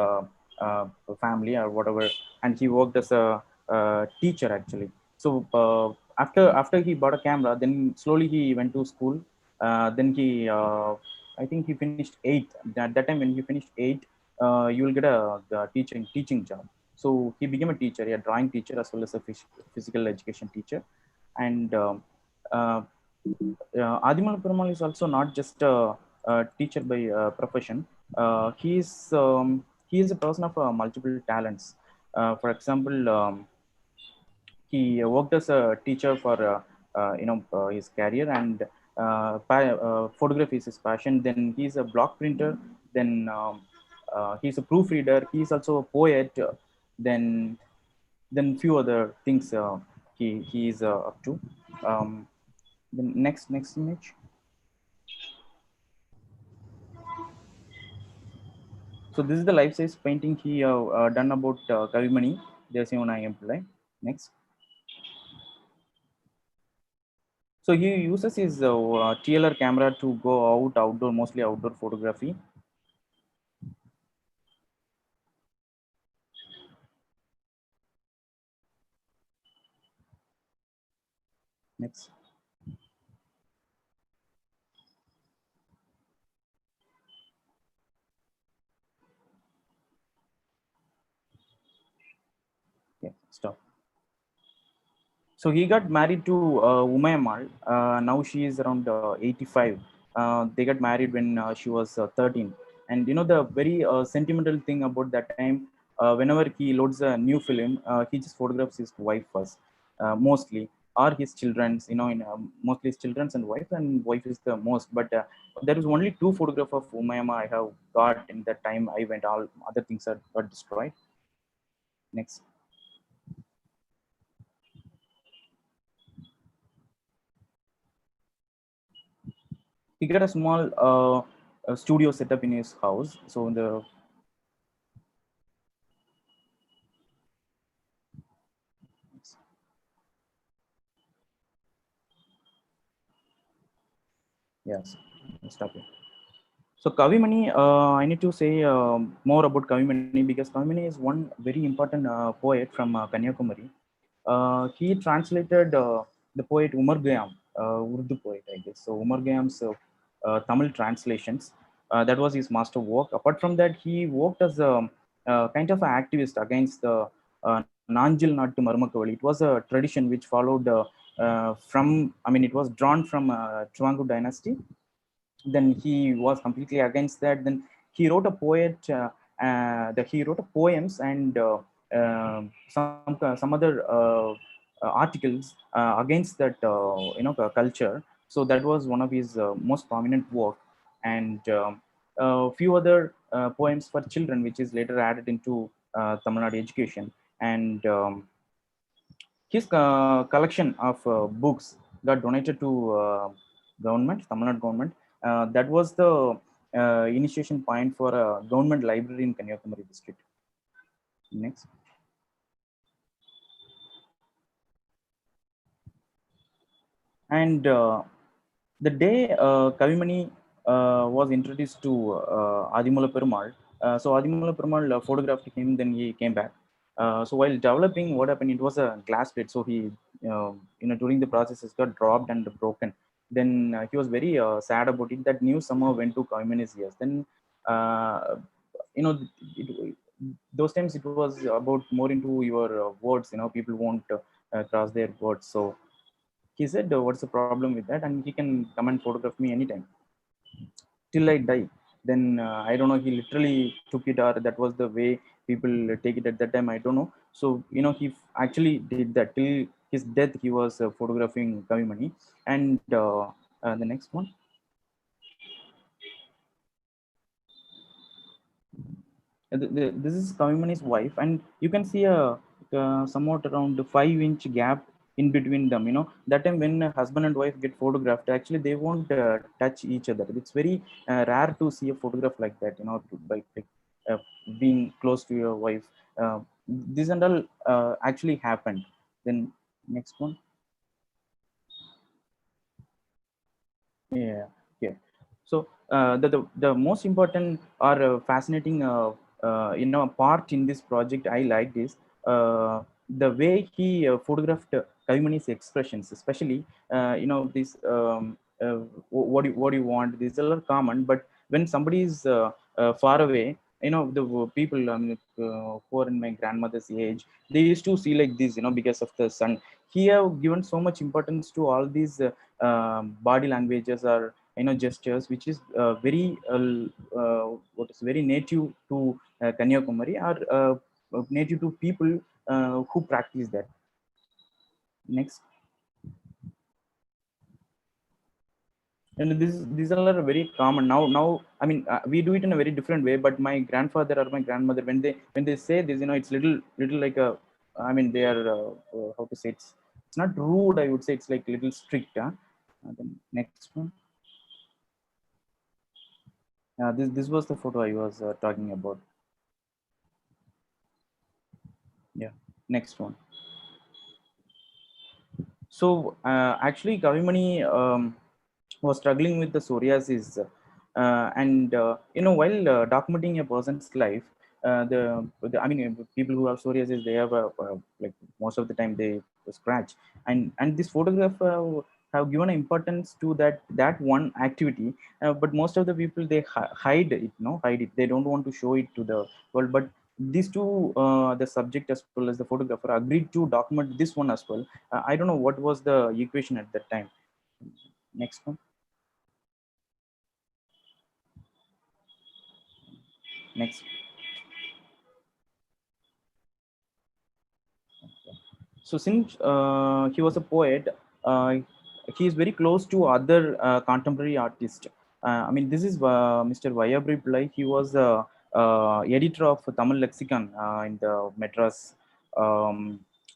family or whatever. And he worked as a teacher actually. So after he bought a camera, then slowly he went to school. Then he I think he finished 8th. At that time when he finished 8th, you will get a teaching job. So he became a teacher, a drawing teacher, as well as a physical education teacher. And Adhi Moolaperumal is also not just a teacher by profession. He is a person of multiple talents. For example, he worked as a teacher for his career, and photography is his passion. Then he's a block printer. Then he's a proofreader. He's also a poet. Then few other things he is up to. The next image. So this is the life-size painting he done about Kavimani Desivana Employ. Next. So he uses his TLR camera to go outdoor, mostly outdoor photography. Next. Yeah, stop. So he got married to Umayammal. Now she is around 85. They got married when she was 13. And you know, the very sentimental thing about that time, whenever he loads a new film, he just photographs his wife first, mostly, or his children's, mostly his children's and wife is the most. But there is only 2 photographs of Umayamma I have got in that time I went. All other things are got destroyed. Next. He got a small studio set up in his house. So the yes, stop it. So Kavimani, I need to say more about Kavimani, because Kavimani is one very important poet from Kanyakumari. He translated the poet Umar Gayam, Urdu poet, I guess. So Umar Gayam's Tamil translations. That was his master work. Apart from that, he worked as a kind of an activist against the Nanjil Nattu Marumakavali. It was a tradition which followed it was drawn from Chuangu dynasty. Then he was completely against that. Then he wrote a poet he wrote poems and some other articles against that culture. So that was one of his most prominent work, and a few other poems for children, which is later added into Tamil Nadu education. And his collection of books got donated to government, Tamil Nadu government. That was the initiation point for a government library in Kanyakumari district. Next. And the day Kavimani was introduced to Adhi Moolaperumal, so Adhi Moolaperumal photographed him, then he came back. So while developing, what happened? It was a glass plate, so he, during the process, it got dropped and broken. Then he was very sad about it. That news somehow went to Kavimani's ears. Then, those times it was about more into your words. People won't cross their words. So he said, what's the problem with that? And he can come and photograph me anytime till I die. Then I don't know, he literally took it, or that was the way people take it at that time, I don't know. So he actually did that till his death. He was photographing Kavimani. And the next one, this is Kavimani's wife, and you can see a somewhat around 5-inch gap in between them. That time when a husband and wife get photographed, actually they won't touch each other. It's very rare to see a photograph like that, by being close to your wife. This and all actually happened. Then next one. Yeah. So the most important or fascinating part in this project I liked is the way he photographed Kavimani's expressions, especially this what do you want, these are common, but when somebody is far away, the people who are in my grandmother's age, they used to see like this, because of the sun. He have given so much importance to all these body languages or gestures, which is very what is very native to Kanyakumari, or native to people who practice that. Next. And these are very common now. I mean, we do it in a very different way, but my grandfather or my grandmother, when they say this, it's little like a, I mean, they are how to say, it's not rude, I would say, it's like little strict. Then next one. This was the photo I was talking about. Yeah. Next one. So actually Kavimani was struggling with the psoriasis, and while documenting a person's life, I mean, people who have psoriasis, they have like most of the time they scratch, and this photograph have given importance to that one activity, but most of the people, they hide it, they don't want to show it to the world. But these two, the subject as well as the photographer, agreed to document this one as well. I don't know what was the equation at that time. Next one. Next. So since he was a poet, he is very close to other contemporary artists. I mean, this is Mr. Vayabri Pillai. He was editor of Tamil Lexicon in the Madras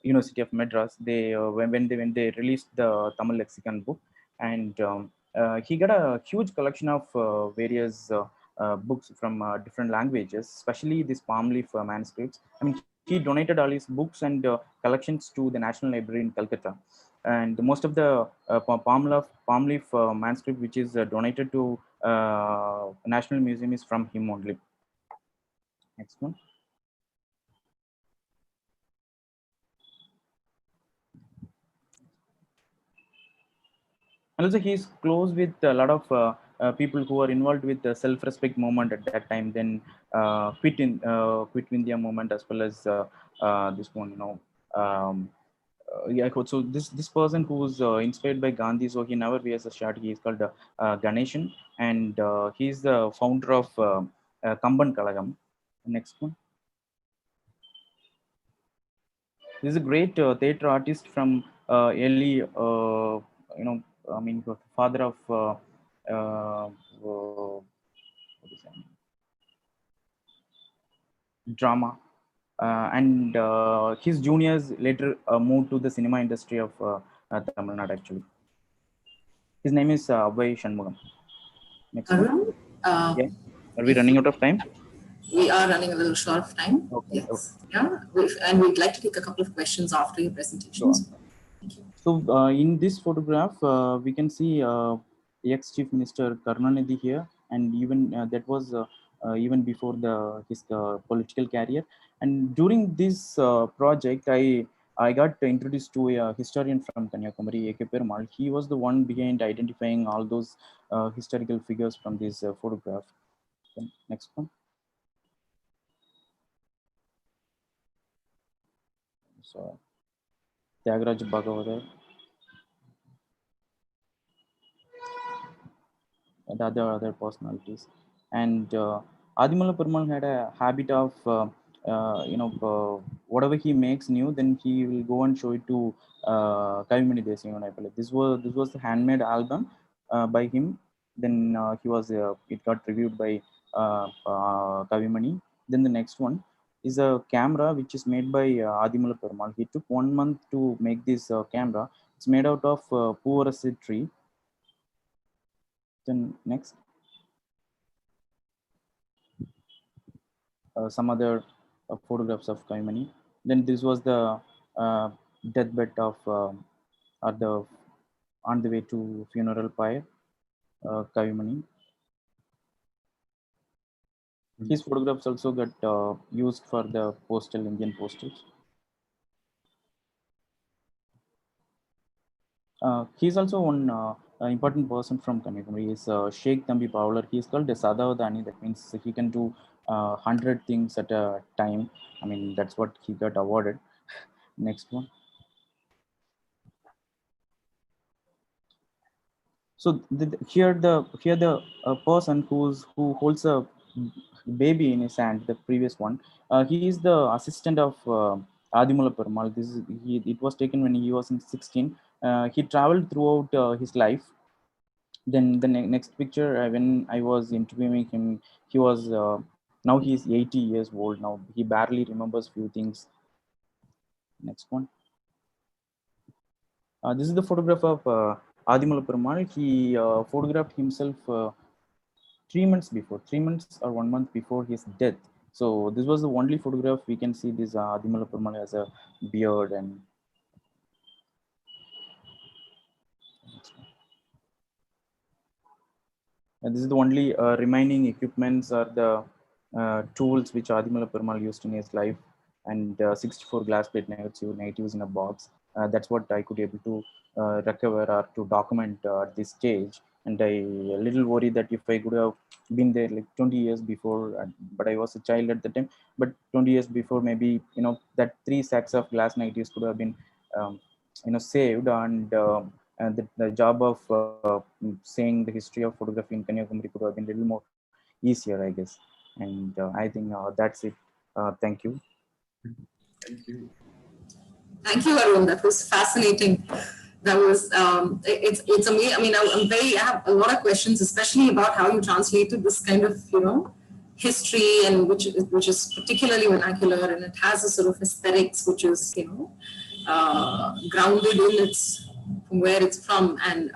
University of Madras. They when they released the Tamil Lexicon book, and he got a huge collection of various books from different languages, especially these palm leaf manuscripts. I mean, he donated all his books and collections to the National Library in Calcutta. And most of the palm leaf manuscript which is donated to National Museum is from him only. Next one. And also he's close with a lot of people who are involved with the self-respect movement at that time, then quit India movement, as well as this one, yeah. So this person who's inspired by Gandhi, so he never wears a shirt. He is called Ganeshan, and he's the founder of Kamban Kalagam. Next one. This is a great theater artist from early, I mean, father of what is that? Drama. And his juniors later moved to the cinema industry of Tamil Nadu, actually. His name is Abhay Shanmugam. Next one. Arun, Yeah. Are we running out of time? we are running a little short of time. Okay. Yes. Okay. Yeah. And we'd like to take a couple of questions after your presentations. Sure. So in this photograph, we can see ex-Chief Minister Karunanidhi here, and even that was even before his political career. And during this project, I got introduced to a historian from Kanyakumari, A.K. Perumal. He was the one behind identifying all those historical figures from this photograph. Okay, next one. So, Tyagaraja Bhagavatar. The other personalities, and Adhi Moolaperumal had a habit of whatever he makes new, then he will go and show it to Kavimani Desivanaipalli. This was the handmade album by him. Then it got reviewed by Kavimani. Then the next one is a camera which is made by Adhi Moolaperumal. He took 1 month to make this camera. It's made out of Poovarasi tree. Then next, some other photographs of Kaimani. Then this was the deathbed of on the way to funeral pyre, Kaimani. His photographs also got used for the Indian postals. He's also one important person from Kanyakumari. He is Sheikh Thambi Pavalar. He is called a Sadavadani. That means he can do 100 things at a time. I mean, that's what he got awarded. Next one. So here the person who holds a baby in his hand, the previous one, he is the assistant of Adhi Moolaperumal. It was taken when he was in 16. He traveled throughout his life. Then the next picture, when I was interviewing him, he was now he is 80 years old now. He barely remembers few things. Next one. This is the photograph of Adhi Moolaperumal. He photographed himself 3 months before, 3 months or 1 month before his death. So this was the only photograph we can see. This Adhi Moolaperumal has a beard. And this is the only remaining equipments or the tools which Adhi Moolaperumal used in his life, and 64 glass plate negatives in a box. That's what I could able to recover or to document at this stage. And I a little worried that if I could have been there like 20 years before, but I was a child at the time, but 20 years before, maybe, that 3 sacks of glass negatives could have been, saved, and the job of saying the history of photography in Kanyakumari could have been a little more easier, I guess. And I think that's it. Thank you. Thank you. Thank you, Arun. That was fascinating. That was it's amazing. I mean, I have a lot of questions, especially about how you translated this kind of history, and which is particularly vernacular, and it has a sort of aesthetics which is grounded in from where it's from, and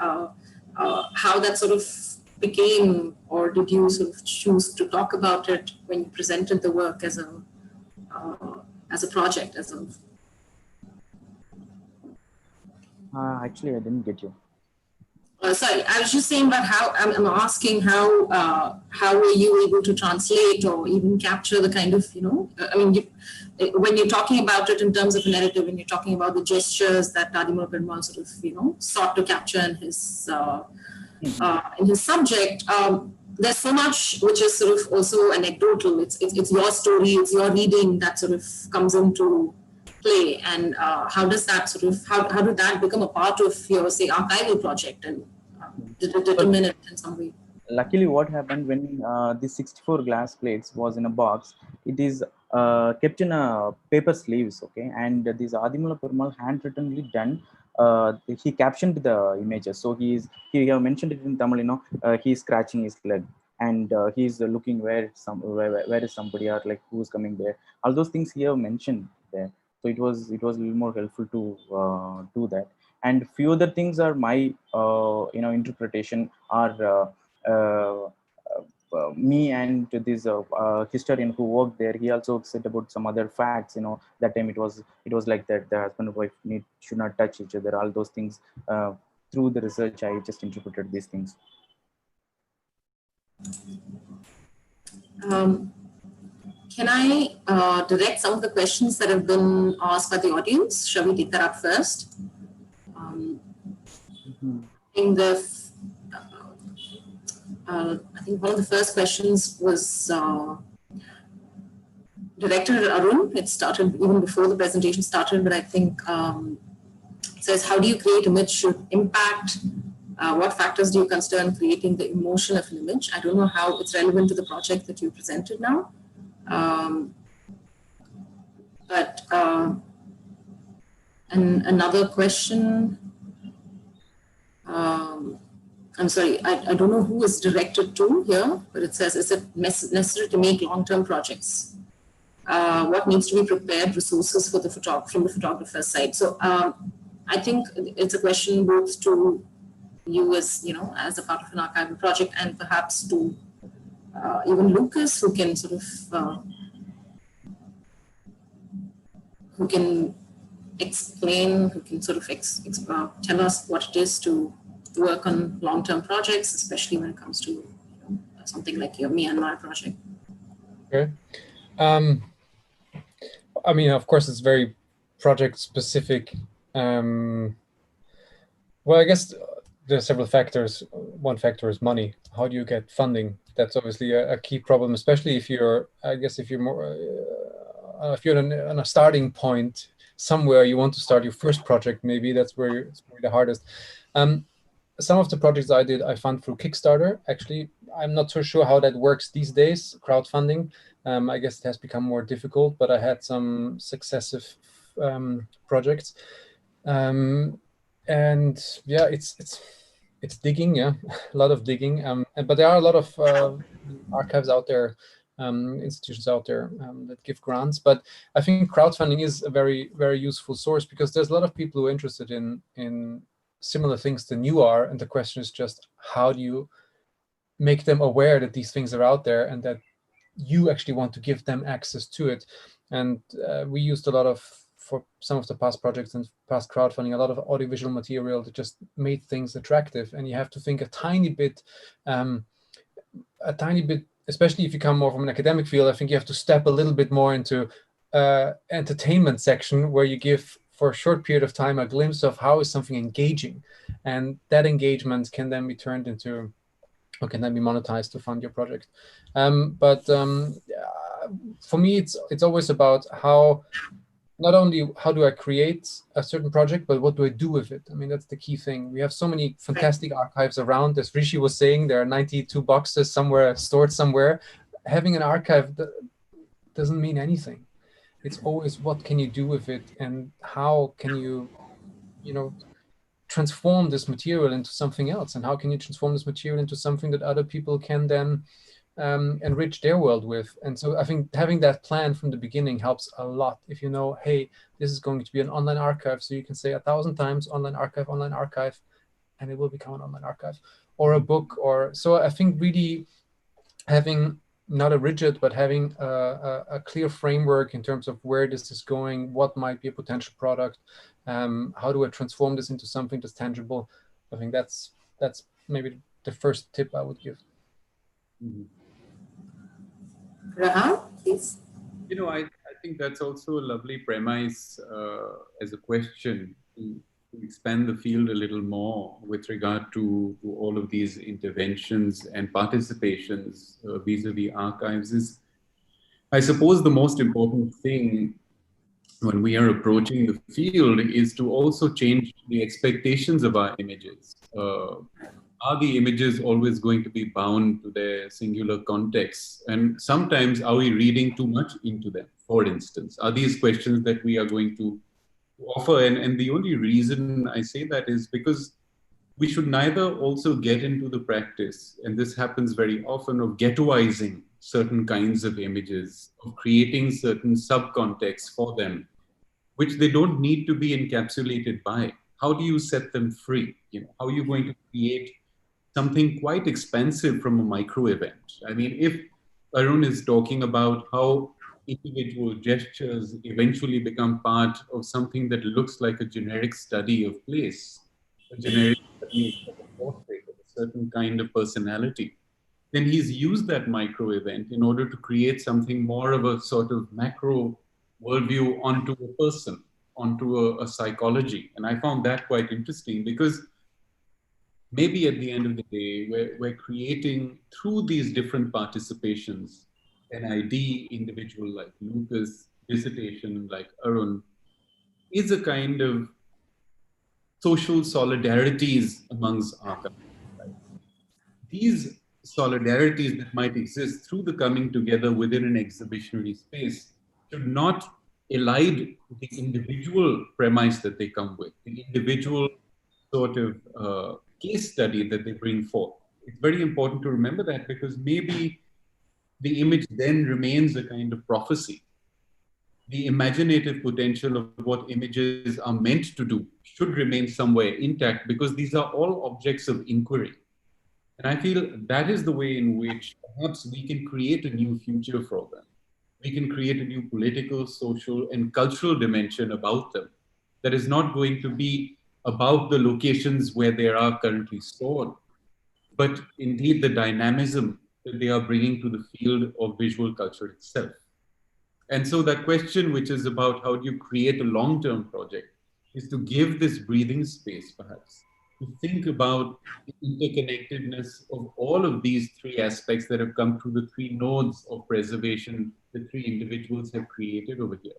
how that sort of became, or did you sort of choose to talk about it when you presented the work as a project, Actually, I didn't get you. Sorry, I was just saying about how I'm asking how were you able to translate or even capture the kind of when you're talking about it in terms of a narrative, and you're talking about the gestures that Adhi Moolaperumal sort of sought to capture in his subject. There's so much which is sort of also anecdotal. It's your story, it's your reading that sort of comes into play, and how does that sort of how did that become a part of your, say, archival project, and determine it in some way? luckily what happened when the 64 glass plates was in a box, it is kept in a paper sleeves, okay, and this Adhi Moolaperumal handwrittenly done, he captioned the images. So he have mentioned it in Tamil, he's scratching his leg, and he's looking where is somebody, or like who's coming there, all those things he have mentioned there. So it was a little more helpful to do that. And few other things are my interpretation, are uh, me and this historian who worked there, he also said about some other facts. That time it was like that the husband and wife should not touch each other, all those things. Through the research, I just interpreted these things. Can I direct some of the questions that have been asked by the audience? Shall we take that up first? I think one of the first questions was directed at Arun. It started even before the presentation started, but I think it says, how do you create image should impact? What factors do you consider in creating the emotion of an image? I don't know how it's relevant to the project that you presented now. And another question, I'm sorry, I don't know who is directed to here, but it says, is it necessary to make long-term projects? What needs to be prepared, resources for from the photographer's side? So I think it's a question both to you as, as a part of an archival project, and perhaps to even Lukas, who can sort of, who can explain, who can sort of tell us what it is to work on long-term projects, especially when it comes to something like your Myanmar project. Okay. I mean, of course, it's very project specific. Well, I guess there are several factors. One factor is money. How do you get funding? That's obviously a key problem, especially if you're, I guess, if you're more, if you're on a starting point somewhere, you want to start your first project, maybe that's where it's probably the hardest. Some of the projects I did, I fund through Kickstarter. Actually, I'm not so sure how that works these days, crowdfunding. I guess it has become more difficult, but I had some successive projects. And yeah, it's digging, yeah, a lot of digging. But there are a lot of archives out there, institutions out there that give grants. But I think crowdfunding is a very, very useful source, because there's a lot of people who are interested in similar things than you are, and the question is just, how do you make them aware that these things are out there and that you actually want to give them access to it? And we used a lot of, for some of the past projects and past crowdfunding, a lot of audiovisual material that just made things attractive. And you have to think a tiny bit, especially if you come more from an academic field. I think you have to step a little bit more into entertainment section, where you give, for a short period of time, a glimpse of how is something engaging, and that engagement can then be turned into, or can then be monetized to fund your project. For me, it's always about how, not only how do I create a certain project, but what do I do with it? I mean, that's the key thing. We have so many fantastic archives around. As Rishi was saying, there are 92 boxes somewhere stored somewhere. Having an archive doesn't mean anything. It's always, what can you do with it, and how can you, transform this material into something else, and how can you transform this material into something that other people can then enrich their world with. And so I think having that plan from the beginning helps a lot. If you know, hey, this is going to be an online archive, so you can say 1,000 times online archive, and it will become an online archive, or a book. Or so I think really having not a rigid, but having a clear framework in terms of where this is going, what might be a potential product, how do I transform this into something that's tangible. I think that's maybe the first tip I would give. Rahab, please. I think that's also a lovely premise as a question to expand the field a little more with regard to all of these interventions and participations vis-a-vis archives. Is, I suppose, the most important thing when we are approaching the field is to also change the expectations of our images. are the images always going to be bound to their singular context? And sometimes are we reading too much into them? For instance, are these questions that we are going to offer? And the only reason I say that is because we should neither also get into the practice, and this happens very often, of ghettoizing certain kinds of images, of creating certain subcontexts for them, which they don't need to be encapsulated by. How do you set them free? How are you going to create something quite expensive from a micro event? I mean, if Arun is talking about how individual gestures eventually become part of something that looks like a generic study of place, a generic study of a portrait of a certain kind of personality, then he's used that micro event in order to create something more of a sort of macro worldview onto a person, onto a psychology. And I found that quite interesting because maybe at the end of the day, we're creating through these different participations, an ID individual like Lukas, dissertation like Arun, is a kind of social solidarities amongst archives. Right? These solidarities that might exist through the coming together within an exhibitionary space should not elide the individual premise that they come with, the individual sort of case study that they bring forth. It's very important to remember that, because maybe the image then remains a kind of prophecy. The imaginative potential of what images are meant to do should remain somewhere intact, because these are all objects of inquiry. And I feel that is the way in which perhaps we can create a new future for them. We can create a new political, social, and cultural dimension about them that is not going to be about the locations where they are currently stored, but indeed the dynamism that they are bringing to the field of visual culture itself. And so that question, which is about how do you create a long-term project, is to give this breathing space, perhaps, to think about the interconnectedness of all of these three aspects that have come through the three nodes of preservation the three individuals have created over here.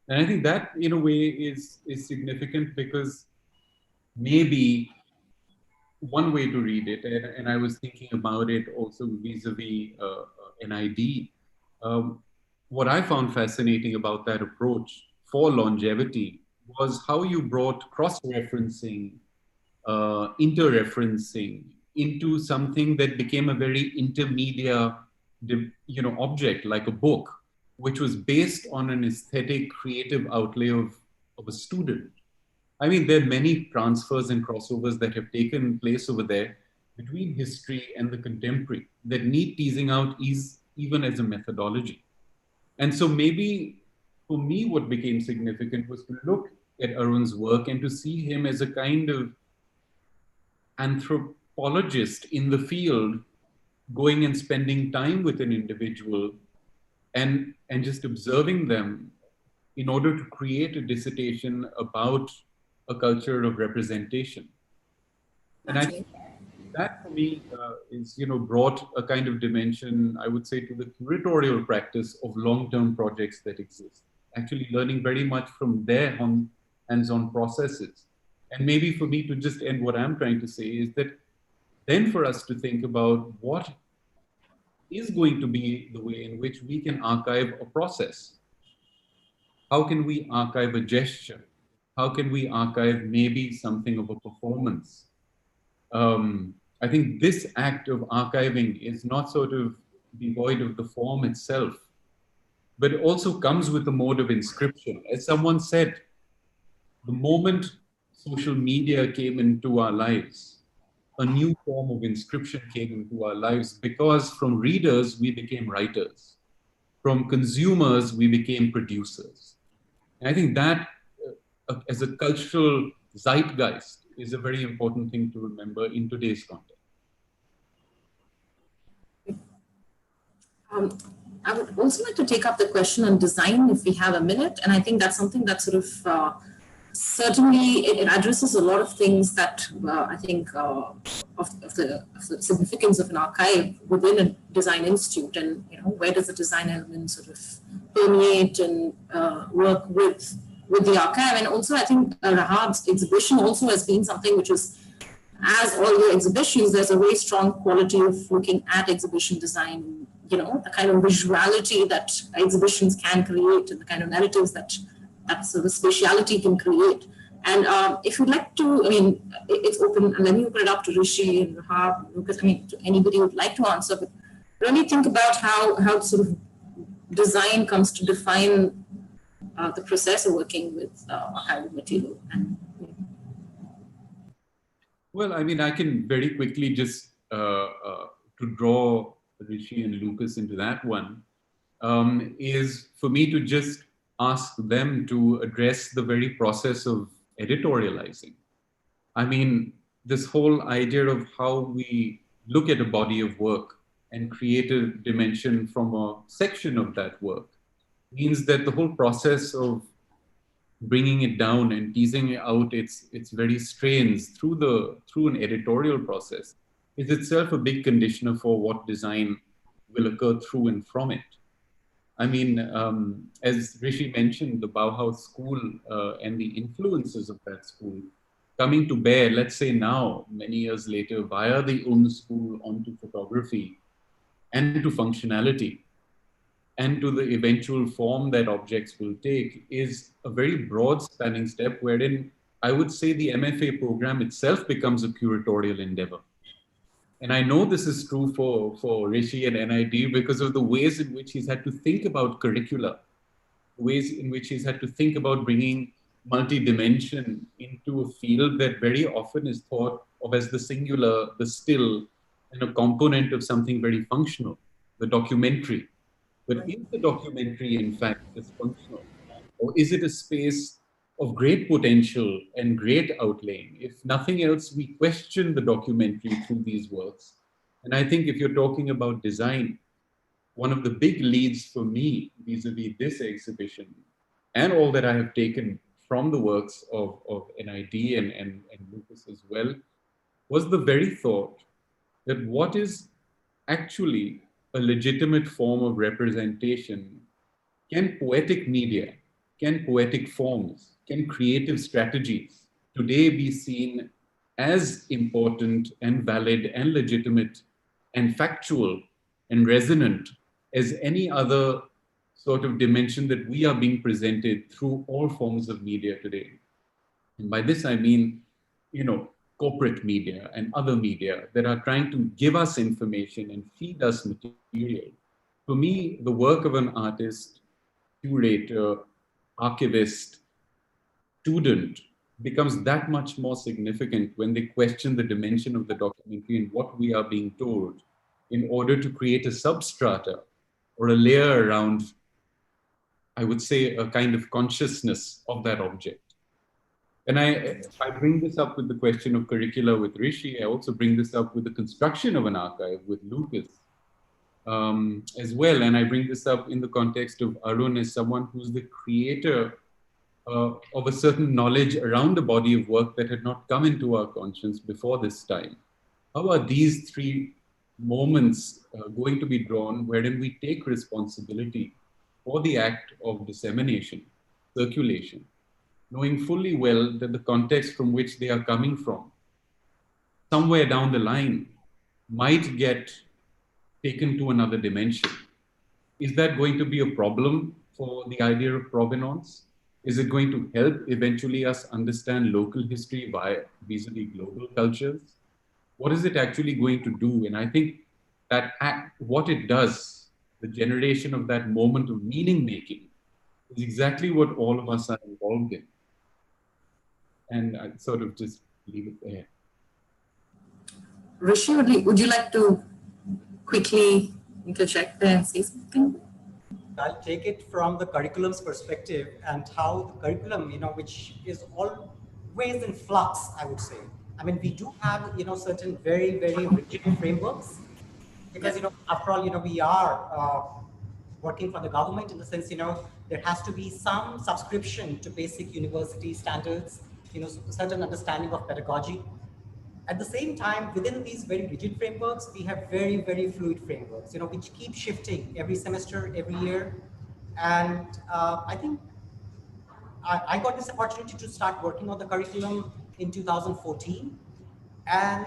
And I think that, in a way, is significant, because maybe one way to read it, and I was thinking about it also vis-a-vis an ID, what I found fascinating about that approach for longevity was how you brought cross-referencing, inter-referencing into something that became a very intermediate, object, like a book, which was based on an aesthetic, creative outlay of a student. I mean, there are many transfers and crossovers that have taken place over there between history and the contemporary that need teasing out even as a methodology. And so maybe for me, what became significant was to look at Arun's work and to see him as a kind of anthropologist in the field, going and spending time with an individual and just observing them in order to create a dissertation about a culture of representation. And I think that for me is, brought a kind of dimension, I would say, to the curatorial practice of long-term projects that exist, actually learning very much from their hands-on processes. And maybe for me to just end what I'm trying to say is that then for us to think about what is going to be the way in which we can archive a process. How can we archive a gesture? How can we archive maybe something of a performance? I think this act of archiving is not sort of devoid of the form itself, but it also comes with a mode of inscription. As someone said, the moment social media came into our lives, a new form of inscription came into our lives, because from readers, we became writers. From consumers, we became producers. And I think that as a cultural zeitgeist is a very important thing to remember in today's context. I would also like to take up the question on design if we have a minute. And I think that's something that sort of certainly it addresses a lot of things that I think of the significance of an archive within a design institute, and where does the design element sort of permeate and work with the archive. And also I think Rahab's exhibition also has been something which is as all your exhibitions, there's a very strong quality of looking at exhibition design, you know, the kind of visuality that exhibitions can create and the kind of narratives that sort of spatiality can create. And if you'd like to, I mean, it's open, and let me open it up to Rishi and Rahaab, Lukas, I mean, to anybody who'd like to answer, but really think about how sort of design comes to define the process of working with archival material. And, well, I mean, I can very quickly just to draw Rishi and Lukas into that one, is for me to just ask them to address the very process of editorializing. I mean, this whole idea of how we look at a body of work and create a dimension from a section of that work means that the whole process of bringing it down and teasing out its very strains through an editorial process is itself a big conditioner for what design will occur through and from it. I mean, as Rishi mentioned, the Bauhaus school and the influences of that school coming to bear, let's say now, many years later, via the school onto photography and to functionality and to the eventual form that objects will take is a very broad spanning step wherein I would say the MFA program itself becomes a curatorial endeavor. And I know this is true for Rishi and NID because of the ways in which he's had to think about curricula, ways in which he's had to think about bringing multi-dimension into a field that very often is thought of as the singular, the still, and a component of something very functional, the documentary. But is the documentary, in fact, dysfunctional? Or is it a space of great potential and great outlaying? If nothing else, we question the documentary through these works. And I think if you're talking about design, one of the big leads for me vis-a-vis this exhibition and all that I have taken from the works of NID and Lukas as well, was the very thought that what is actually a legitimate form of representation, can poetic media, can poetic forms, can creative strategies today be seen as important and valid and legitimate and factual and resonant as any other sort of dimension that we are being presented through all forms of media today? And by this, I mean, you know, corporate media and other media that are trying to give us information and feed us material. For me, the work of an artist, curator, archivist, student becomes that much more significant when they question the dimension of the documentary and what we are being told in order to create a substrata or a layer around, I would say, a kind of consciousness of that object. And I bring this up with the question of curricula with Rishi. I also bring this up with the construction of an archive with Lukas as well. And I bring this up in the context of Arun as someone who's the creator of a certain knowledge around a body of work that had not come into our conscience before this time. How are these three moments going to be drawn wherein we take responsibility for the act of dissemination, circulation, knowing fully well that the context from which they are coming from, somewhere down the line, might get taken to another dimension? Is that going to be a problem for the idea of provenance? Is it going to help eventually us understand local history vis-a-vis global cultures? What is it actually going to do? And I think that what it does, the generation of that moment of meaning making, is exactly what all of us are involved in. And I'd sort of just leave it there. Rishi, would you like to quickly interject there and say something? I'll take it from the curriculum's perspective and how the curriculum, which is always in flux, I would say. I mean, we do have, certain very, very rigid frameworks because, after all, we are working for the government in the sense, there has to be some subscription to basic university standards, certain understanding of pedagogy. At the same time, within these very rigid frameworks, we have very, very fluid frameworks, which keep shifting every semester, every year. And I think I got this opportunity to start working on the curriculum in 2014. And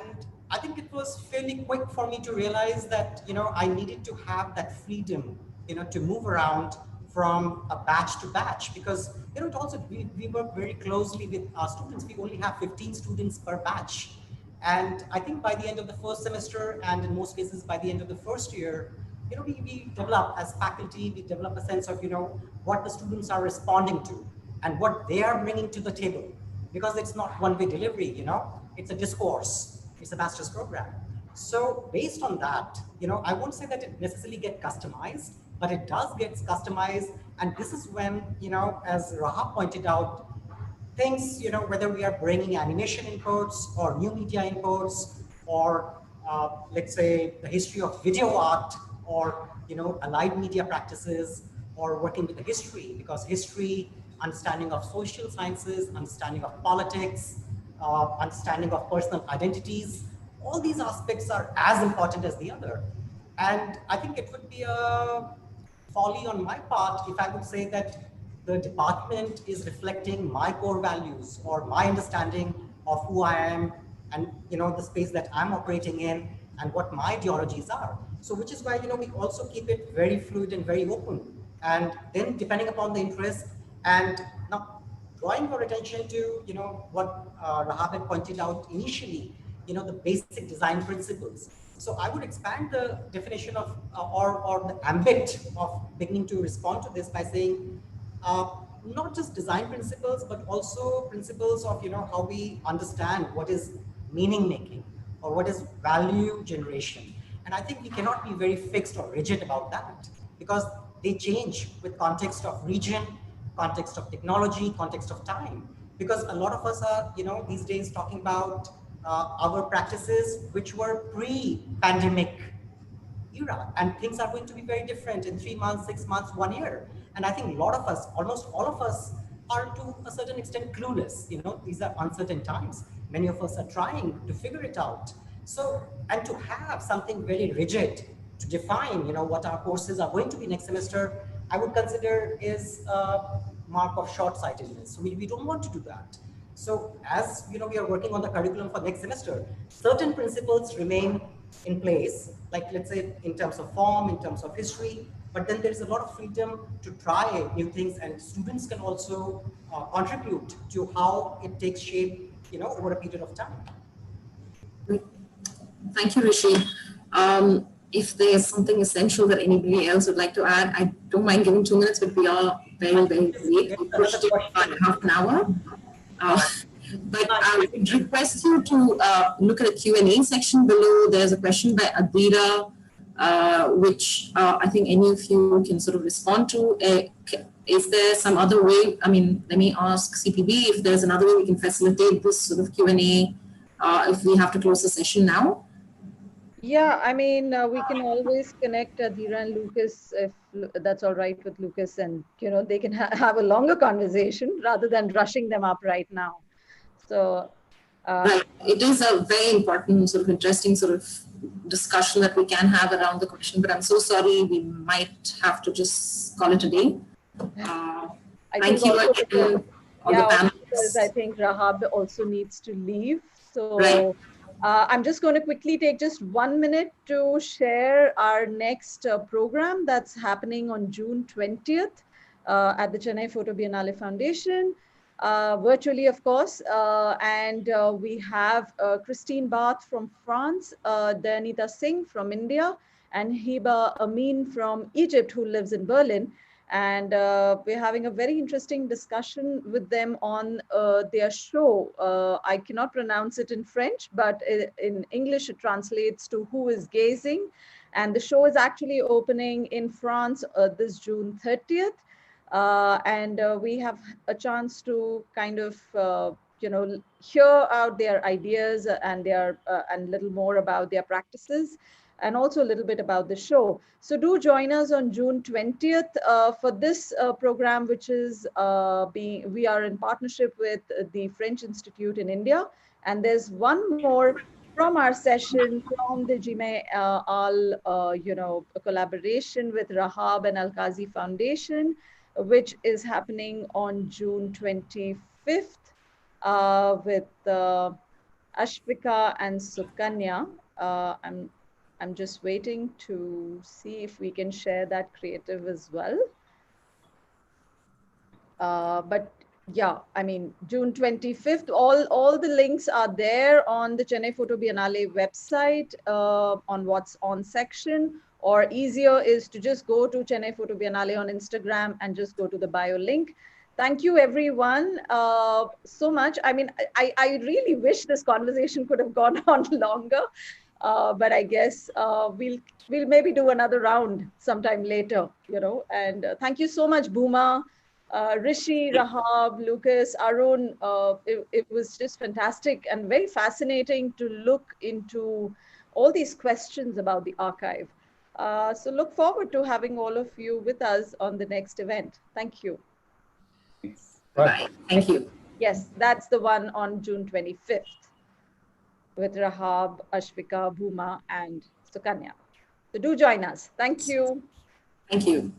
I think it was fairly quick for me to realize that, I needed to have that freedom, to move around from a batch to batch, because, it also, we work very closely with our students. We only have 15 students per batch. And I think by the end of the first semester, and in most cases by the end of the first year, we develop as faculty, we develop a sense of, what the students are responding to and what they are bringing to the table. Because it's not one-way delivery, it's a discourse, it's a master's program. So based on that, I won't say that it necessarily gets customized, but it does get customized. And this is when, as Rahaab pointed out, things, whether we are bringing animation inputs or new media inputs, or let's say the history of video art, or, allied media practices, or working with the history, because history, understanding of social sciences, understanding of politics, understanding of personal identities, all these aspects are as important as the other. And I think it would be a folly on my part if I would say that the department is reflecting my core values or my understanding of who I am, and the space that I'm operating in, and what my ideologies are. So which is why we also keep it very fluid and very open. And then depending upon the interest, and now drawing your attention to what Rahaab had pointed out initially, the basic design principles. So I would expand the definition of or the ambit of beginning to respond to this by saying not just design principles, but also principles of how we understand what is meaning making or what is value generation. And I think we cannot be very fixed or rigid about that, because they change with context of region, context of technology, context of time. Because a lot of us are these days talking about our practices which were pre-pandemic era, and things are going to be very different in 3 months, 6 months, 1 year. And I think a lot of us, almost all of us, are to a certain extent clueless. These are uncertain times. Many of us are trying to figure it out. So, and to have something very rigid to define, what our courses are going to be next semester, I would consider is a mark of short-sightedness. So we don't want to do that. So as we are working on the curriculum for next semester, certain principles remain in place, like let's say in terms of form, in terms of history, but then there's a lot of freedom to try new things, and students can also contribute to how it takes shape, over a period of time. Thank you, Rishi. If there's something essential that anybody else would like to add, I don't mind giving 2 minutes, but we are very, very late. We pushed it by half an hour. But I would request you to look at the Q&A section below. There's a question by Adira, which I think any of you can sort of respond to. Is there some other way? I mean, let me ask CPB if there's another way we can facilitate this sort of Q&A if we have to close the session now. Yeah, I mean, we can always connect Adhira and Lukas if that's all right with Lukas, and they can have a longer conversation rather than rushing them up right now. So, right, it is a very important sort of interesting sort of discussion that we can have around the question. But I'm so sorry, we might have to just call it a day. Thank you again, all the panelists. Because I think Rahaab also needs to leave. So. Right. I'm just going to quickly take just 1 minute to share our next program that's happening on June 20th at the Chennai Photo Biennale Foundation, virtually, of course. And we have Christine Barth from France, Dayanita Singh from India, and Hiba Amin from Egypt, who lives in Berlin. And we're having a very interesting discussion with them on their show. I cannot pronounce it in French, but in English it translates to Who is Gazing? And the show is actually opening in France this June 30th. And we have a chance to kind of, hear out their ideas and their and little more about their practices, and also a little bit about the show. So do join us on June 20th for this program, which is we are in partnership with the French Institute in India. And there's one more from our session from the JIMEI a collaboration with Rahaab and Alkazi Foundation, which is happening on June 25th with Ashvika and Sukanya. I'm just waiting to see if we can share that creative as well. But yeah, I mean, June 25th, all the links are there on the Chennai Photo Biennale website, on what's on section, or easier is to just go to Chennai Photo Biennale on Instagram and just go to the bio link. Thank you, everyone, so much. I mean, I really wish this conversation could have gone on longer, but I guess we'll maybe do another round sometime later, you know. And thank you so much, Bhooma, Rishi, Rahaab, Lukas, Arun. It was just fantastic and very fascinating to look into all these questions about the archive. So look forward to having all of you with us on the next event. Thank you. Bye. Thank you. Yes, that's the one on June 25th with Rahaab, Ashvika, Bhooma, and Sukanya. So do join us. Thank you. Thank you.